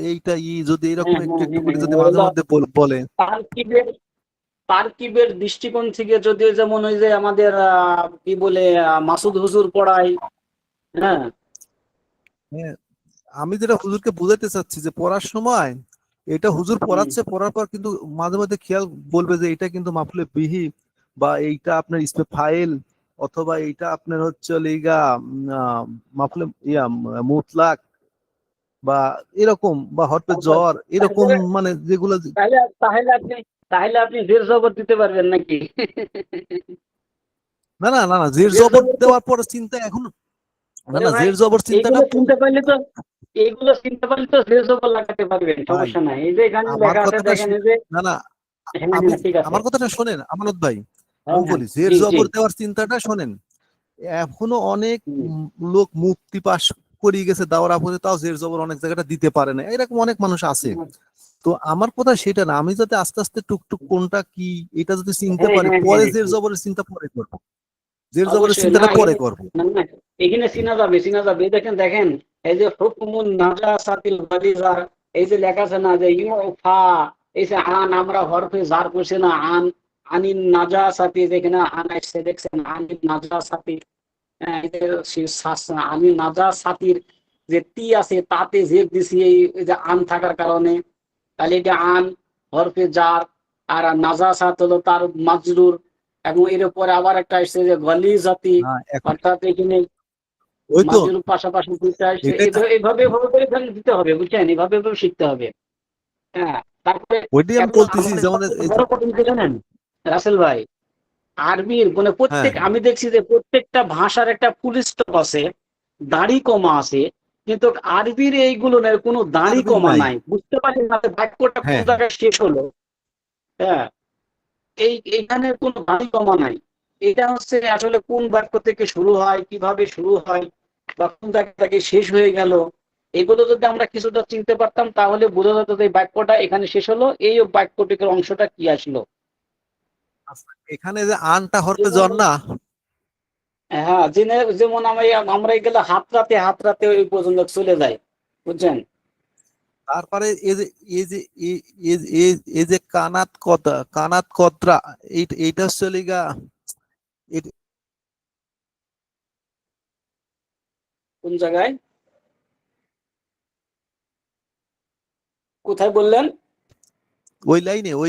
এইটা যদি এরকম হ্যাঁ, একটু হ্যাঁ, একটু হ্যাঁ, করে হ্যাঁ, যদি মাঝে ওগুলো মধ্যে বলে। তারকিবের তারকিবের দৃষ্টিকোণ থেকে যদি, যেমন ওই যে আমাদের কি বলে মাসুদ হুজুর পড়ায়। হ্যাঁ, হ্যাঁ, আমি যেটা হুজুরকে বুঝাইতে চাচ্ছি যে পড়ার সময় এটা হুজুর হুম, পড়াচ্ছে, পড়ার পর কিন্তু মাঝে মধ্যে খেয়াল বলবে যে এটা কিন্তু মাহফুলে বিহি, বা এইটা আপনার ইসমে ফাইল, অথবা এইটা আপনার হচ্ছে লিগা মাহফুলে ইয়া মুতলাক, বা এরকম, বা হরফে জ্বর এরকম, তাহলে মানে যেগুলো তাহলে তাহলে আপনি তাহলে আপনি জের জবর দিতে পারবেন নাকি? না না না না, জের জের জবর জবর তো, দেওয়ার পর চিন্তা এখন, না ওরে না, ভাই, জের জবর চিন্তাটা এইগুলো চিনতে পারলে তো, এইগুলো চিনতে পারলে তো জের জবর লাগাতে পারবেন, ভাই, সমস্যা নাই। এই যে এখানে আমার লেখা আছে কথাটা দেখেন, এই যে, না না, হ্যাঁ আমি, হ্যাঁ ঠিক আছে। আমার কথাটা শোনেন আমানত ভাই, হ্যাঁ আমি হ্যাঁ, বলি জের জি জি। জবর দেওয়ার চিন্তাটা শোনেন। এখনো অনেক হুম। লোক মুক্তি পাস করিয়ে গেছে দাওয়ার আপদে, তাও জের জবর অনেক জায়গাটা দিতে পারে না, এরকম অনেক মানুষ আছে। তো আমার কথা সেটা না, আমি যাতে আস্তে আস্তে টুকটুক কোনটা কি এটা যদি চিনতে হ্যাঁ পারি, হ্যাঁ পরে হ্যাঁ জের হ্যাঁ। জবরের চিন্তা পরে করবো, জের জবরের অবশ্যই না, চিন্তাটা পরে করবো। না না, এখানে চিনা যাবে, চিনা যাবে। এই দেখেন দেখেন, এই যে হুকমুন নাজাসাতিল গালিজা, এই যে লেখা আছে না যে ইউফা, এই যে আন, আমরা হরফে জার করছি না, আন, আনিন নাজাসাতি, যেখানে আন আসছে দেখছেন, আনিন নাজাসাতি, এই যে আনিন নাজাসাতির যে তি আছে তাতে জের দিছি, এই যে আন থাকার কারণে, তাহলে এটা আন হরফে জার, আর নাজাসাত হলো তার মাজরুর। এবং এর উপরে আবার একটা আসছে যে গলি জাতি, হ্যাঁ, অর্থাৎ এখানে ওই তো মাজরুর পাশাপাশি দুইটা আসছে। এটাই এইভাবে এভাবে করে ফেলে দিতে হবে, বুঝছেন, এভাবে এভাবে শিখতে হবে। হ্যাঁ, তারপরে ওইটাই আমি এবং বলতেছি, আমাদের যেমন সবথেকে এই যে, বড় কথা কি জানেন রাসেল ভাই, আরবির মানে হ্যাঁ, প্রত্যেক, আমি দেখছি যে প্রত্যেকটা ভাষার একটা ফুল স্টপ আছে, দাড়ি কমা আছে, কিন্তু আরবির এইগুলো কোনো দাড়ি আরবির কমা নাই। নাই, বুঝতে পারি না যে বাক্যটা কোন হ্যাঁ, জায়গায় শেষ হলো। হ্যাঁ, এইখানে কোনো দাড়ি কমা নাই। এটা হচ্ছে আসলে কোন বাক্য থেকে শুরু হয়, কিভাবে শুরু হয়, বা কোন জায়গা থেকে শেষ হয়ে গেল, এগুলো যদি আমরা কিছুটা চিনতে পারতাম তাহলে বোঝা যেত যে এই বাক্যটা এখানে শেষ হলো, এই বাক্যটির অংশটা কি আসলো। আচ্ছা, এখানে যে আনটা হরফে জ্বর যেমন, না, হ্যাঁ, যেমন আমরা গেলে হাত রাতে ওই পর্যন্ত চলে যাই, বুঝছেন। তারপরে এই যে এই যে এই যে কানাত কথা, কানাত কতরা, এইটা হচ্ছে লিগা, কোন জায়গায়, কোথায় বললেন? ওই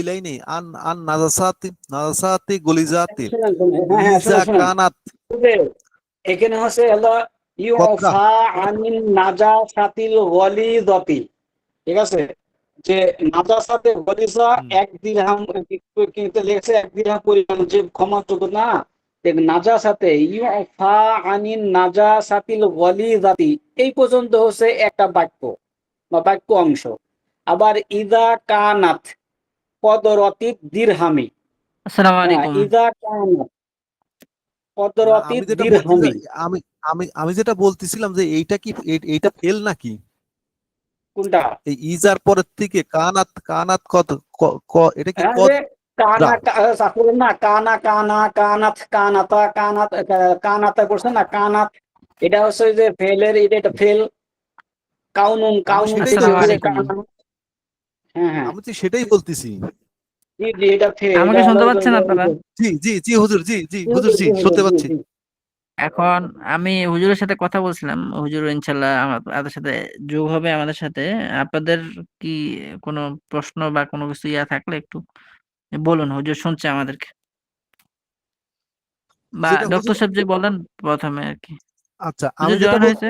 লাইনে আন আন নাজাসাতি নাজাসাতি গলিজাতি শোনেন শোনেন, হ্যাঁ হ্যাঁ, ইজা শোনেন শোনেন, কানাত যে এখানে হচ্ছে হলো কতরা। ইউফা আনিন নাজাসাতিল গলিজতি, ঠিক আছে, যে নাজাসাতে গলিজা, হুম, এক দিরহাম, কিন্তু লেখছে এক দিরহাম পরিমাণ, যে ক্ষমাযোগ্য না, দেখ নাজাসাতে ইউফা আনিন নাজাসাতিল গলিজাতি, এই পর্যন্ত হচ্ছে একটা বাক্য বা বাক্য অংশ। আবার ইদা কানাত কদরতি দিরহামি, আসসালামু হ্যাঁ, আলাইকুম। ইদা কানাত না, কদরতি আমি যেটা বলছি যে, দিরহামি, আমি আমি যেটা বলতেছিলাম যে এইটা কি এইটা ফেল নাকি, কোনটা? এই ইজার পরের থেকে কানাত কানাত কত এটা কি হ্যাঁ, যে কদরা। কানা সাফুরের না, কানা কানা কানাত কানাতা কানাত, কানাতা করছে না, কানাত, এটা হচ্ছে ওই যে ফেলের, এটা ফেল, কাউনুন আমি কাউনুন সেটাই থেকে তো আসসালামু যে আলাইকুম। কানা। হ্যাঁ হ্যাঁ, আমি তো সেটাই বলতেছি। জি জি, এটা ফেল, এটা আমাকে হলো শুনতে পাচ্ছেন আপনারা? জি জি জি হুজুর, জি জি জি হুজুর, হুজুর, জি জি হুজুর, শুনতে জি পাচ্ছি। জি। এখন আমি হুজুরের সাথে কথা বলছিলাম, হুজুর ইনশাল্লাহ আমাদের সাথে যোগ হবে আমাদের সাথে। আপনাদের কি কোনো প্রশ্ন বা কোনো কিছু ইয়া থাকলে একটু বলুন, হুজুর শুনছে আমাদেরকে। বা যেটা ডক্টর হুজুর, সাহেব যে বলেন প্রথমে আর কি। আচ্ছা আমি হুজুর যেটা জয়েন হয়েছে।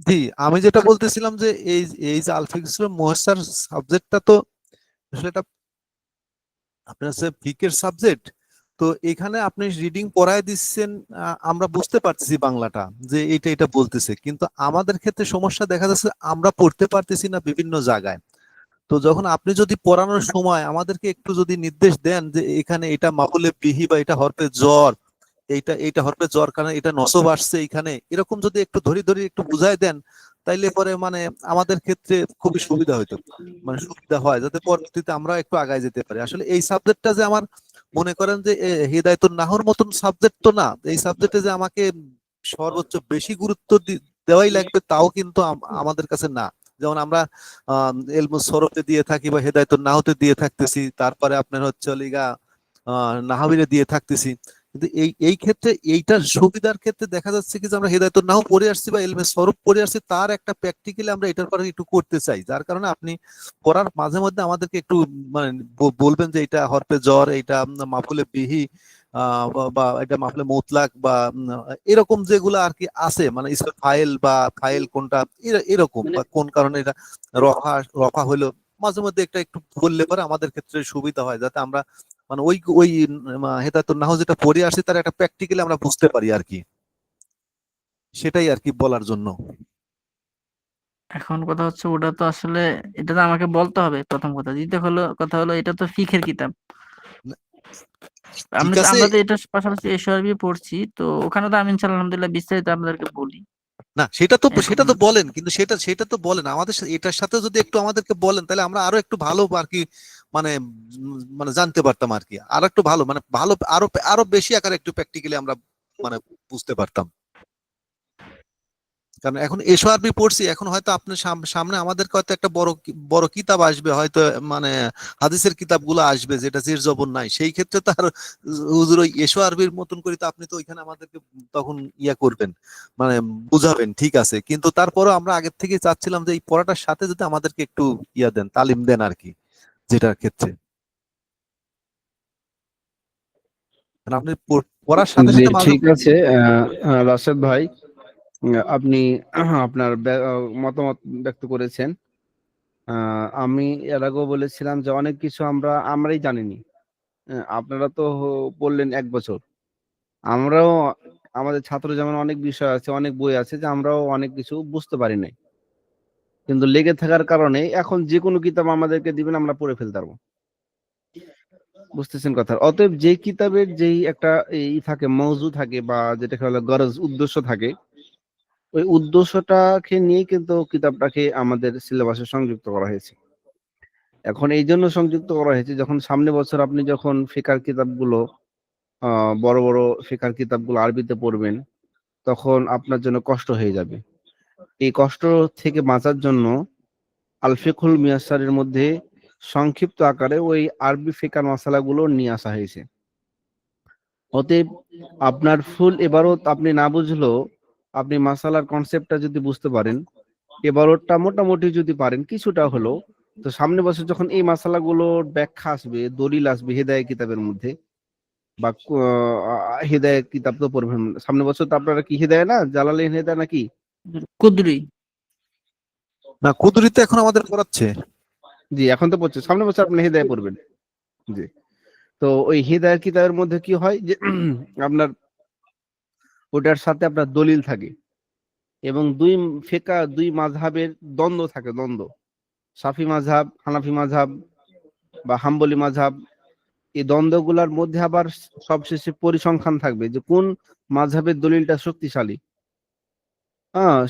জি, আমি যেটা বলতেছিলাম যে এই এই যে আল ফিকহ মুয়াসসার সাবজেক্টটা তো আসলে এটা আপনার হচ্ছে ফিকের সাবজেক্ট। তো এখানে আপনি রিডিং পড়ায় দিচ্ছেন, আমরা বুঝতে পারতেছি বাংলাটা যে এটা এটা বলতেছে, কিন্তু আমাদের ক্ষেত্রে সমস্যা দেখা যাচ্ছে আমরা পড়তে পারতেছি না বিভিন্ন জায়গায়। তো যখন আপনি যদি পড়ানোর সময় আমাদেরকে একটু যদি নির্দেশ দেন যে এখানে এটা মাফুলে বিহি বা এটা হরফে জ্বর, এইটা এইটা হরফে জ্বর কারণ এটা নসব আসছে এখানে, এরকম যদি একটু ধরি ধরি একটু বুঝাই দেন, তাইলে পরে মানে আমাদের ক্ষেত্রে খুবই সুবিধা হইতো, মানে সুবিধা হয় যাতে পরবর্তীতে আমরা একটু আগায় যেতে পারি। আসলে এই সাবজেক্টটা যে আমার মনে করেন যে হিদায়াতুন নাহর মতন সাবজেক্ট তো না, এই সাবজেক্টে যে আমাকে সর্বোচ্চ বেশি গুরুত্ব দেওয়াই লাগবে তাও কিন্তু আমাদের কাছে না। যেমন আমরা এলমু সরফে দিয়ে থাকি বা হেদায়তুন নাহতে দিয়ে থাকতেছি, তারপরে আপনার হচ্ছে লিগা নাহাবিরে দিয়ে থাকতেছি, কিন্তু এই ক্ষেত্রে এইটার সুবিধার ক্ষেত্রে দেখা যাচ্ছে কি যে আমরা হেদায়েতুন নাহু পড়ে আসছি বা ইলমে সরফ পড়ে আসছি, তার একটা প্র্যাকটিক্যালি আমরা এটার পরে একটু করতে চাই, যার কারণে আপনি পড়ার মাঝে মধ্যে আমাদেরকে একটু মানে বলবেন যে এটা হরফে জ্বর, এটা মাফুলে বিহি বা এটা মাফুলে মুতলাক বা এরকম যেগুলো আর কি আছে, মানে ইসমে ফাইল বা ফাইল কোনটা এরকম, মানে বা কোন কারণে এটা রফা রফা হলো, মাঝে মধ্যে একটা একটু বললে পরে আমাদের ক্ষেত্রে সুবিধা হয়, যাতে আমরা মানে ওই ওই হেদায়েতুন নাহু যেটা পড়ে আসছি তার একটা প্র্যাকটিক্যালি আমরা বুঝতে পারি আর কি, সেটাই আর কি বলার জন্য। এখন কথা হচ্ছে ওটা তো আসলে এটা তো আমাকে বলতে হবে প্রথম কথা। দ্বিতীয় হলো কথা হলো এটা তো ফিকের কিতাব। ঠিক আছে, আমরা তো এটার পাশাপাশি এশআরবি পড়ছি, তো ওখানে তো আমি ইনশাআল্লাহ আলহামদুলিল্লাহ বিস্তারিত আপনাদেরকে বলি না সেটা তো এখন। সেটা তো বলেন, কিন্তু সেটা সেটা তো বলেন আমাদের এটার সাথে যদি একটু আমাদেরকে বলেন, তাহলে আমরা আরো একটু ভালো আর কি মানে মানে জানতে পারতাম আর কি, আরো একটু ভালো মানে ভালো আরো আরো বেশি আকারে একটু প্র্যাকটিক্যালি আমরা মানে বুঝতে পারতাম। কারণ এখন এসো আরবি পড়ছি, এখন হয়তো আপনার সামনে আমাদের হয়তো একটা বড় কিতাব আসবে হয়তো, মানে হাদিসের কিতাবগুলো আসবে যেটা জের জবর নাই, সেই ক্ষেত্রে তো আর হুজুর ওই এসো আরবির মতন করে তো আপনি তো ওইখানে আমাদেরকে তখন ইয়া করবেন, মানে বুঝাবেন, ঠিক আছে, কিন্তু তারপরও আমরা আগের থেকে চাচ্ছিলাম যে এই পড়াটার সাথে যদি আমাদেরকে একটু ইয়া দেন, তালিম দেন আর কি, যেটার ক্ষেত্রে কারণ আপনি পড়ার সাথে জি সাথে মাঝে ঠিক আছে। রাশেদ ভাই, আপনি আপনার মতামত ব্যক্ত করেছেন। আমি এর আগেও বলেছিলাম যে অনেক কিছু আমরাই জানিনি। আপনারা তো বললেন 1 বছর, আমরাও আমাদের ছাত্র যেমন অনেক বিষয় আছে, অনেক বই আছে যে আমরাও অনেক কিছু বুঝতে পারি নাই, কিন্তু লেগে থাকার কারণে এখন যে কোনো কিতাব আমাদেরকে দিবেন আমরা পড়ে ফেলতে পারবো। বুঝতেছেন কথা? অতএব যে কিতাবের যেই একটা থাকে, মওজু থাকে, বা যেটাকে বলে গরজ, উদ্দেশ্য থাকে, ওই উদ্দেশ্যটাকে নিয়ে কিন্তু কিতাবটাকে আমাদের সিলেবাসে সংযুক্ত করা হয়েছে। এখন এই জন্য সংযুক্ত করা হয়েছে, যখন সামনে বছর আপনি যখন ফিকার কিতাবগুলো বড় বড় ফিকার কিতাবগুলো আরবিতে পড়বেন, তখন আপনার জন্য কষ্ট হয়ে যাবে। এই কষ্ট থেকে বাঁচার জন্য আল ফিকহুল মিয়াসসারের মধ্যে সংক্ষিপ্ত আকারে ওই আরবি ফিকার মশালাগুলো নিয়ে আসা হয়েছে। অতএব আপনার ফুল এবারত আপনি না বুঝলেও আপনি মাসালার কনসেপ্টটা যদি বুঝতে পারেন, এবারতটা মোটামুটি যদি পারেন কিছুটা হলো, তো সামনে বছর যখন এই মাসালাগুলোর ব্যাখ্যা আসবে, দলিল আসবে হেদায়েত কিতাবের মধ্যে, বা হেদায়েত কিতাব তো পড়বেন সামনে বছর। তো আপনারা কি হেদায়েত না জালালাইন হেদায়েত নাকি? কুদরি। না কুদরিতে এখন আমাদের পড়াচ্ছে। জি এখন তো পড়ছে, সামনে বছর আপনি হেদায়েত পড়বেন। জি, তো ওই হেদায়েত কিতাবের মধ্যে কি হয় যে আপনার ওটার সাথে আপনার দলিল থাকে, এবং দুই মাযহাবের দ্বন্দ্ব থাকে, দ্বন্দ্ব, শাফি মাযহাব, হানাফি মাযহাব বা হাম্বলি মাযহাব, এই দ্বন্দ্বগুলোর মধ্যে আবার সবশেষে পরিসংখ্যান থাকবে যে কোন মাযহাবের দলিলটা শক্তিশালী।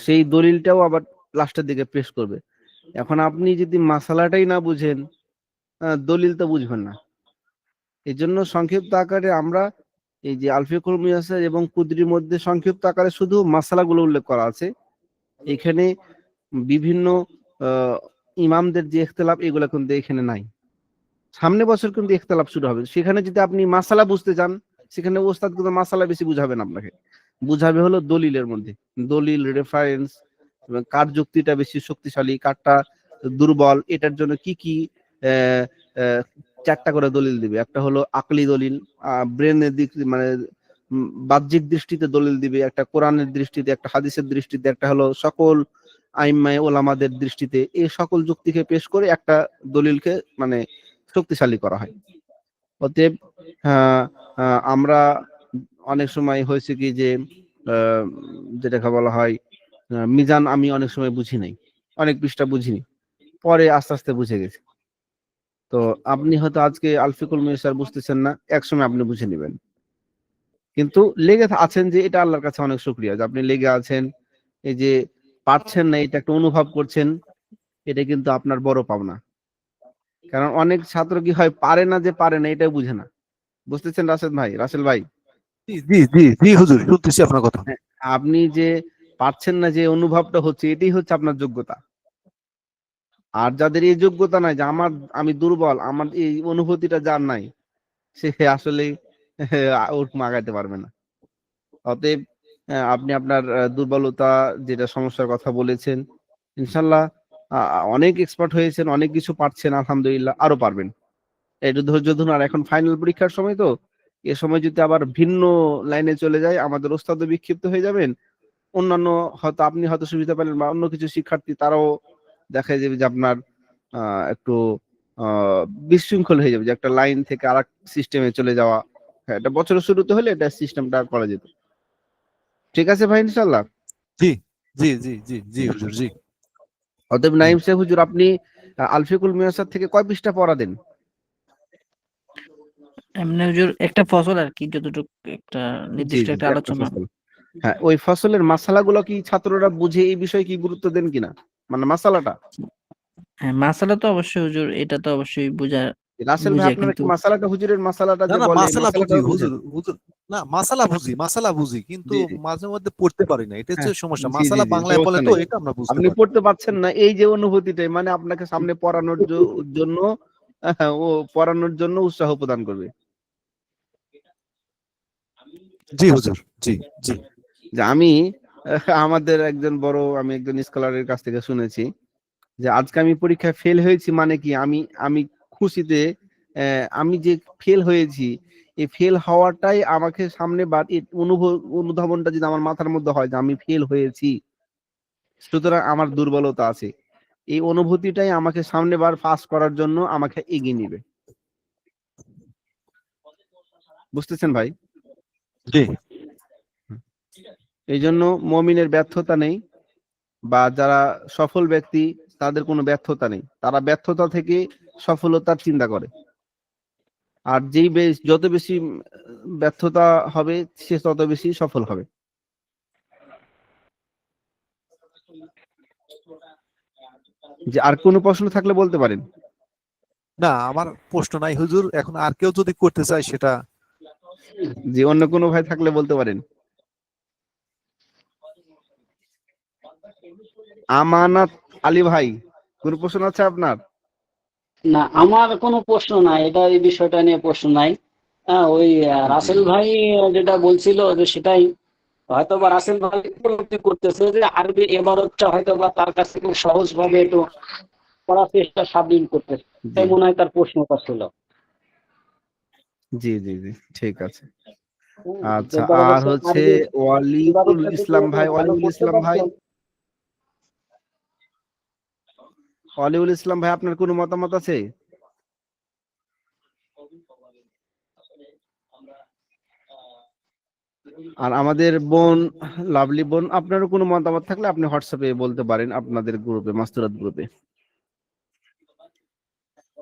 সেই দলিলটাও আবার লাস্টের দিকে পেশ করবে। এখন আপনি যদি মাসালাটাই না বুঝেন, দলিল তো বুঝবেন না। এই জন্য সংক্ষিপ্ত আকারে আমরা এই যে আল ফিকহুল মিয়াসসার এবং কুদরির মধ্যে সংক্ষিপ্ত আকারে শুধু মাসালাগুলো উল্লেখ করা আছে। এখানে বিভিন্ন ইমামদের যে ইখতিলাফ, এগুলো কিন্তু এখানে নাই। সামনে বছর কিন্তু ইখতিলাফ শুরু হবে, সেখানে যদি আপনি মাসালা বুঝতে চান, সেখানে ওস্তাদ কিন্তু মাসালা বেশি বুঝাবেন আপনাকে, বুঝাবে হলো দলিলের মধ্যে, দলিল, রেফারেন্স, কার যুক্তিটা বেশি শক্তিশালী, কারটা দুর্বল, এটার জন্য কি কি আহ, আহ, 4টা করে দলিল দিবে। একটা হলো আকলি দলিল, ব্রেনের দিক মানে বাহ্যিক দৃষ্টিতে দলিল দিবে, একটা কোরআনের দৃষ্টিতে, একটা হাদিসের দৃষ্টিতে, একটা হলো সকল আইম্মায়ে ওলামাদের দৃষ্টিতে। এই সকল যুক্তিকে পেশ করে একটা দলিলকে মানে শক্তিশালী করা হয়। অতএব আমরা অনেক সময় হয়েছে কি যে যেটাকে বলা হয় মিজান, আমি অনেক সময় বুঝি নাই, অনেক পৃষ্ঠা বুঝিনি, পরে আস্তে আস্তে বুঝে গেছি। তো আপনি হয়তো আজকে আলফিকুল মিসার বুঝতেছেন না, একসময় আপনি বুঝে নেবেন। কিন্তু লেগে আছেন যে এটা আল্লাহর কাছে অনেক শুকরিয়া যে আপনি লেগে আছেন, এই যে পারছেন না এটা একটা অনুভব করছেন, এটা কিন্তু আপনার বড় পাওনা। কারণ অনেক ছাত্র কি হয়, পারে না যে পারে না এটাই বুঝে না। বুঝতেছেন রাসেল ভাই? জি জি জি জি হুজুর, শুনতেছি আপনার কথা। হ্যাঁ, আপনি যে পারছেন না, যে অনুভবটা হচ্ছে, এটাই হচ্ছে আপনার যোগ্যতা। আর যাদের এই যোগ্যতা নাই, যে আমি দুর্বল, আমার এই অনুভূতিটা যার নাই, সে আসলে হুকুম আগাইতে পারবে না। অতএব আপনি আপনার দুর্বলতা যেটা সমস্যার কথা বলেছেন, ইনশাল্লাহ অনেক এক্সপার্ট হয়েছেন, অনেক কিছু পারছেন, আলহামদুলিল্লাহ আরো পারবেন। একটু ধৈর্য ধরুন। আর এখন ফাইনাল পরীক্ষার সময় তো, এ সময় যদি আবার ভিন্ন লাইনে চলে যায়, আমাদের ওস্তাদও বিক্ষিপ্ত হয়ে যাবেন, অন্যান্য হয়তো আপনি হয়তো সুবিধা পেলেন বা অন্য কিছু শিক্ষার্থী তারাও দেখা যাবে যে আপনার একটু বিশৃঙ্খল হয়ে যাবে, যে একটা লাইন থেকে আরেক সিস্টেমে চলে যাওয়া। হ্যাঁ, এটা বছরের শুরুতে হলে এটা সিস্টেমটা করা যেত। ঠিক আছে ভাই, ইনশাল্লাহ। জি জি জি জি জি হুজুর, জি। অতএব নাইম সাহেব হুজুর, আপনি আলফিকুল মিয়াসার থেকে কয় পৃষ্ঠা পড়া দেন? এমনি হুজুর একটা ফসল আর কি, যতটুকু একটা জি নির্দিষ্ট জি একটা একটা আলোচনা। ফসল। হ্যাঁ, ওই ফসলের মাসালাগুলো কি ছাত্ররা বুঝে এই বিষয়ে কি গুরুত্ব দেন কিনা, মানে মাসালাটা? হ্যাঁ, মাসালা তো অবশ্যই হুজুর, এটা তো অবশ্যই রাসেল ভাই, বুঝে, আপনারা কিন্তু কি মাসালাটা, হুজুরের মাসালাটা না যে না, বলে মাসালা বুঝি মাসালাটাও বুঝেন? হুজুর, হুজুর না, মাসালা বুঝি, কিন্তু জি জি মাঝে মধ্যে পড়তে পারি না, এটা হচ্ছে হ্যাঁ, সমস্যা। জি জি মাসালা জি, বাংলায় বলে সমস্যা তো, নেই। এটা আমরা বুঝতে আপনি পারি। পড়তে পারছেন না, এই যে অনুভূতিটাই মানে আপনাকে সামনে পড়ানোর জন্য ও পড়ানোর জন্য উৎসাহ প্রদান করবে। জি হুজুর, জি জি যে আমি আমাদের একজন বড়, আমি একজন স্কলারের কাছ থেকে শুনেছি যে আজকে আমি পরীক্ষায় ফেল হয়েছি মানে কি, আমি আমি খুশিতে, আমি যে ফেল হয়েছি, এই ফেল হওয়াটাই আমাকে সামনে অনুধাবনটা যদি আমার মাথার মধ্যে হয় যে আমি ফেল হয়েছি, সুতরাং আমার দুর্বলতা আছে, এই অনুভূতিটাই আমাকে সামনে বার পাস করার জন্য আমাকে এগিয়ে নিবে। বুঝতেছেন ভাই? জি এই জন্য মমিনের ব্যর্থতা নেই, বা যারা সফল ব্যক্তি তাদের কোনো ব্যর্থতা নেই, তারা ব্যর্থতা থেকে সফলতার চিন্তা করে। আর যত বেশি ব্যর্থতা হবে, সে তত বেশি সফল হবে। যে আর কোনো প্রশ্ন থাকলে বলতে পারেন। না, আমার প্রশ্ন নাই হুজুর, এখন আর কেউ যদি করতে চায় সেটা। যে অন্য কোনো ভাই থাকলে বলতে পারেন। আমানত আলী ভাই, কোন প্রশ্ন আছে আপনার? না, আমার কোনো প্রশ্ন নাই, এটা এই বিষয়টা নিয়ে প্রশ্ন নাই। হ্যাঁ, ওই রাসেল ভাই যেটা বলছিল যে সেটাই হয়তো বা রাসেল ভাই উপলব্ধি করতেছে যে আরবি এবারতটা হয়তো বা তার কাছে খুব সহজ ভাবে একটু পড়ার চেষ্টা সাবলীল করতেছে, জি তাই মনে হয় তার প্রশ্নটা ছিল। জি জি জি, ঠিক আছে। যে আচ্ছা, বড় আর বড় হচ্ছে আরবি ওয়ালিউল এবারতটা থেকে ইসলাম ভাই, ভালো ওয়ালিউল করতে ইসলাম ভাই, পারছেন। ওয়ালিউল ইসলাম ভাই, আপনার কোনো মতামত আছে? আর আমাদের বোন, লাভলি বোন, আপনারও কোনো মতামত থাকলে আপনি হোয়াটসঅ্যাপে বলতে পারেন, আপনাদের গ্রুপে, মাস্তুরাত গ্রুপে।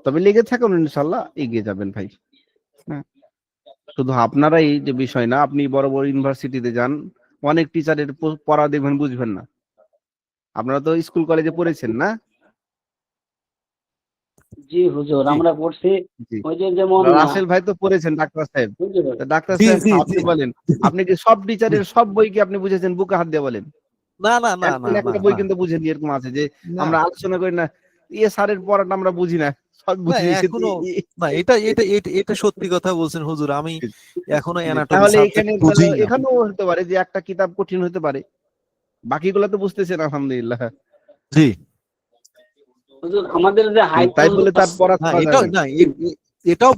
তবে লেগে থাকুন, ইনশাল্লাহ এগিয়ে যাবেন ভাই। হ্যাঁ, শুধু আপনারাই যে বিষয় না, আপনি বড় বড় ইউনিভার্সিটিতে যান, অনেক টিচারের পড়া দেখবেন বুঝবেন না। আপনারা তো স্কুল কলেজে পড়েছেন না? জি হুজুর, জি আমরা পড়ছি। জি, ওই যে যেমন রাসেল ভাই তো পড়েছেন, ডাক্তার সাহেব। হুজুর, তা ডাক্তার জি সাহেব, জি জি আপনি বলেন, আপনি কি সব জি। টিচারের সব বই কি আপনি বুঝেছেন? বুকে হাত দিয়ে বলেন। না না না এখন না না একটা বই না কিন্তু বুঝেনি, এরকম আছে যে না আমরা আলোচনা করি না, স্যারের পড়াটা আমরা বুঝি না, সব না বুঝি কিন্তু এখনো, না এটা এটা এটা এটা সত্যি কথা বলছেন হুজুর, আমি এখনো অ্যানাটমি তাহলে সাবজেক্ট এখানে তাহলে বুঝি না। এখানেও হতে পারে যে একটা কিতাব কঠিন হতে পারে, বাকিগুলো তো বুঝতেছেন আলহামদুলিল্লাহ। জি হুজুর আমাদের যে তাই হাইফুল বলে তার পড়া না, ছাড়া যায় এটাও না। না এটাও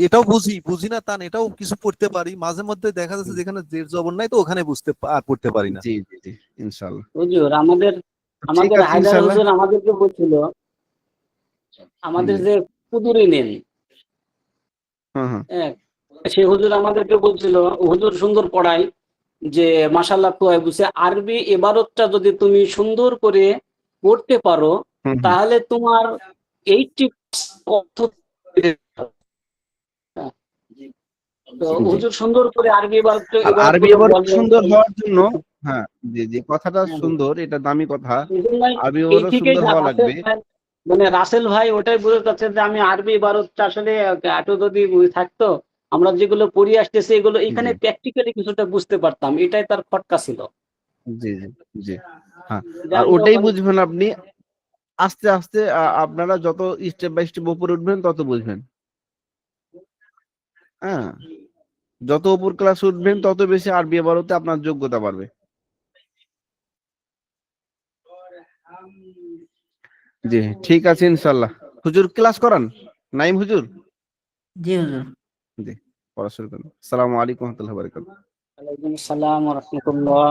এটাও বুঝি না তা না, এটাও কিছু পড়তে পারি মাঝে মধ্যে, দেখা যাচ্ছে যেখানে জের জবর নাই তো ওখানে আর পড়তে পারি না। জি জি জি, ইনশাল্লাহ। হুজুর আমাদের ঠিক আমাদের আছে, হায়দার ইনশাল্লাহ। হুজুর আমাদেরকে বলছিল, আমাদের জি, যে কুদুরি নেন, হ্যাঁ হ্যাঁ হ্যাঁ, সে হুজুর আমাদেরকে বলছিল, হুজুর সুন্দর পড়ায়, যে মাশাআল্লাহ বুঝছে আরবি ইবারতটা যদি তুমি সুন্দর করে পড়তে পারো, হুম হুম, তাহলে তোমার 80% তো জি। হুজুর সুন্দর করে আরবি আর ইবারত আরবি গুলো এবার বলে। সুন্দর হওয়ার জন্য, হ্যাঁ, জি জি, কথাটা হ্যাঁ, সুন্দর, এটা দামি কথা। এই জন্যই আরবি এই এবারও থেকেই সুন্দর হওয়া রাসেল লাগবে। ভাই, মানে রাসেল ভাই ওটাই বুঝতে চাচ্ছে যে আমি আরবি ইবারতটা আসলে একটু যদি থাকতো, আমরা যেগুলো পড়ে আসতেছি এগুলো এখানে জি প্র্যাকটিক্যালি কিছুটা বুঝতে পারতাম, এটাই তার খটকা ছিল। জি জি জি, হ্যাঁ। যে আর আমরা ওটাই ওখানে বুঝবেন আপনি, আস্তে আস্তে আপনারা যত স্টেপ বাই স্টেপ উপরে উঠবেন তত বুঝবেন। হ্যাঁ, যত উপর ক্লাস উঠবেন তত বেশি আরবি এবারতে আপনার যোগ্যতা বাড়বে। জি ঠিক আছে ইনশাল্লাহ। হুজুর ক্লাস করান, নাইম হুজুর? জি হুজুর। জি, পড়াশোনা করুন। আসসালামু আলাইকুম ওয়া রাহমাতুল্লাহি ওয়া বারাকাতুহু। ওয়ালাইকুম আসসালাম ওয়া রাহমাতুল্লাহ।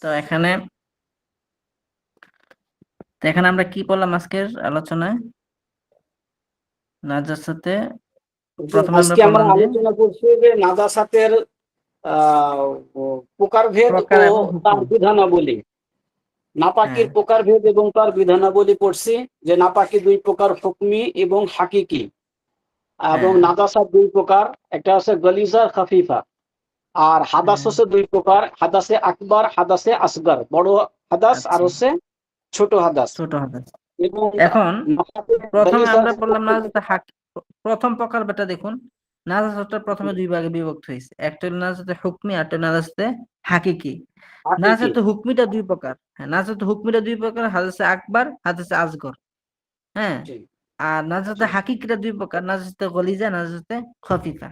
তো এখানে আমরা কি পড়লাম আজকের আলোচনায়? নাজাসাতে প্রথমে আমরা আজকে আমরা পড়লাম যে আলোচনা করছি যে নাজাসাতের আহ প্রকারভেদ প্রকার ও এবং তার হুকুম। বিধানাবলী। নাপাকির হ্যাঁ প্রকারভেদ এবং তার বিধানাবলী পড়ছি, যে নাপাকি দুই প্রকার, হুকমি এবং হাকিকি। এবং হ্যাঁ নাজাসাত দুই প্রকার, একটা হচ্ছে গলিজা খাফিফা। আর হাদাস হ্যাঁ হচ্ছে দুই প্রকার, হাদাসে আকবার, হাদাসে আসগার, বড় হাদাস আর আচ্ছা, হচ্ছে ছোট হাদাস। ছোট হাদিস। এবং এখন নাপাকের প্রথমে গলিজা আমরা পড়লাম নাজাসাতে প্রথম প্রকার বেটা দেখুন, নাজাসাতটা প্রথমে দুই ভাগে বিভক্ত হয়েছে, একটা হলো নাজাসাতে হুকমি আর একটা নাজাসাতে হাকিকি। হাকিকি। নাজাসাতে হুকমিটা দুই প্রকার, হ্যাঁ নাজাসাতে হুকমিটা দুই প্রকার, হাদিসে আকবার, হাদিসে আসগর। হ্যাঁ, জি, আর নাজাসাতে জি। হাকিকিটা দুই প্রকার, নাজাসাতে গলিজা, নাজাসাতে খফিফা।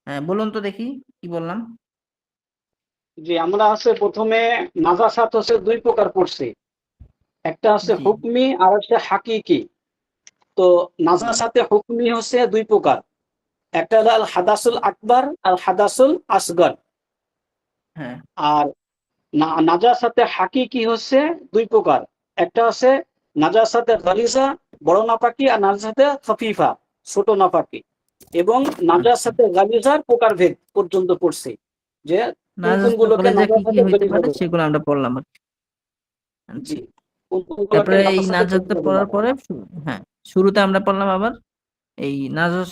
হ্যাঁ বলুন তো দেখি কি বললাম। জি, আমরা হচ্ছে প্রথমে নাজাসাত হচ্ছে দুই প্রকার পড়ছি, একটা হচ্ছে জি হুকমি আর হচ্ছে হাকিকি। তো জি নাজাসাতে হুকমি হচ্ছে দুই প্রকার, একটা হলো আল হাদাসুল আকবার আর হাদাসুল আসগর। হ্যাঁ আর নাজাসাতে হাকিকি হচ্ছে দুই প্রকার, একটা হচ্ছে নাজাসাতে গালিজা, বড় নাপাকি, আর নাজাসাতে খফিফা, ছোট নাপাকি। এবং আচ্ছা, নাজাসাতে গালিজার প্রকারভেদ পর্যন্ত পড়ছি, যে কোন নাজাসাতে কোনগুলোকে গলিজা কি কি নাজাসাতে হইতে গালিজা পারে বলে। সেগুলো আমরা পড়লাম আর কি। জি, আচ্ছা, কোন কোনগুলোকে তারপরে এই নাজাসাতে নাজাতে গালিজা বলা পড়ার হয়। পরে হ্যাঁ শুরুতে আমরা পড়লাম আবার এই নাজাত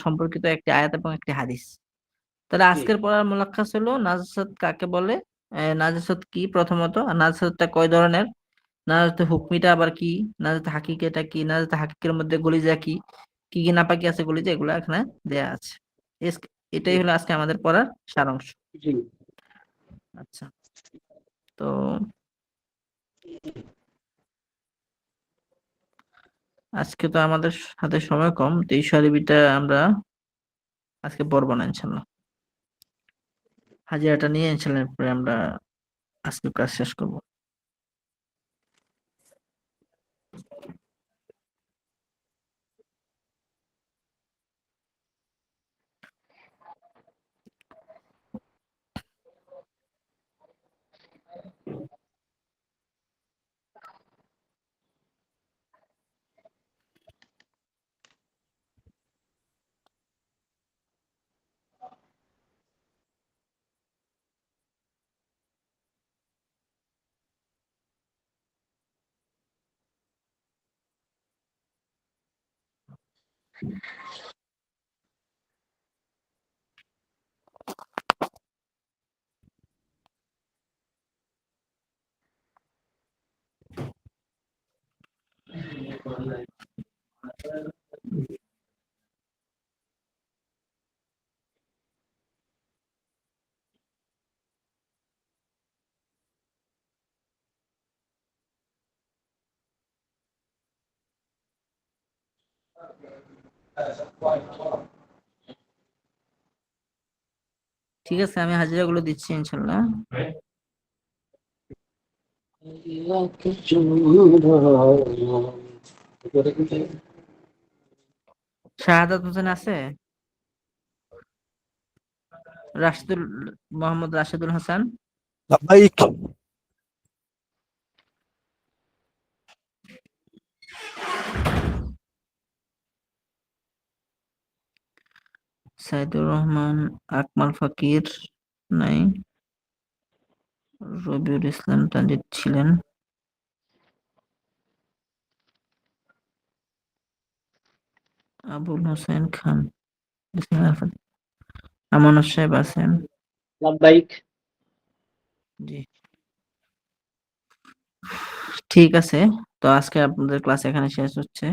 সম্পর্কিত একটি আয়াত এবং একটি হাদিস। তাহলে জি, আজকের পড়ার মোলাক্কাস হলো নাজাসাত কাকে বলে, নাজাসাত কি প্রথমত, আর নাজাসাতটা কয় ধরনের, নাজাতে হুকমিটা আবার কি, নাজাতে হাকিকাটা কি, নাজাতে হাকিকের মধ্যে গলিজা কি, কি কি নাপাকি আছে গলিজা, এগুলো এখানে দেয়া আছে। জি, এটাই হলো আজকে আমাদের পড়ার সারাংশ। জি। আচ্ছা, তো আজকে তো আমাদের হাতে সময় কম, তো এই সারিবিটা আমরা আজকে পড়বো না ইনশাল্লাহ। হাজিরাটা নিয়ে ইনশাল্লাহ পরে আমরা আজকে কাজ শেষ করব। ঠিক আছে, আমি হাজিরাগুলো দিচ্ছি ইনশাল্লাহ। শাহাদাত হোসেন আছে, রাশিদুল, মোহাম্মদ রাশিদুল হাসান, লাব্বাইক। সাইদুর রহমান, আকমাল ফকির নাই, রবিউল ইসলাম তানজিদ ছিলেন, আবুল হোসেন খান, আমানত সাহেব আছেন। লাভবাহিক। জি, ঠিক আছে। তো আজকে আপনাদের ক্লাস এখানে শেষ হচ্ছে।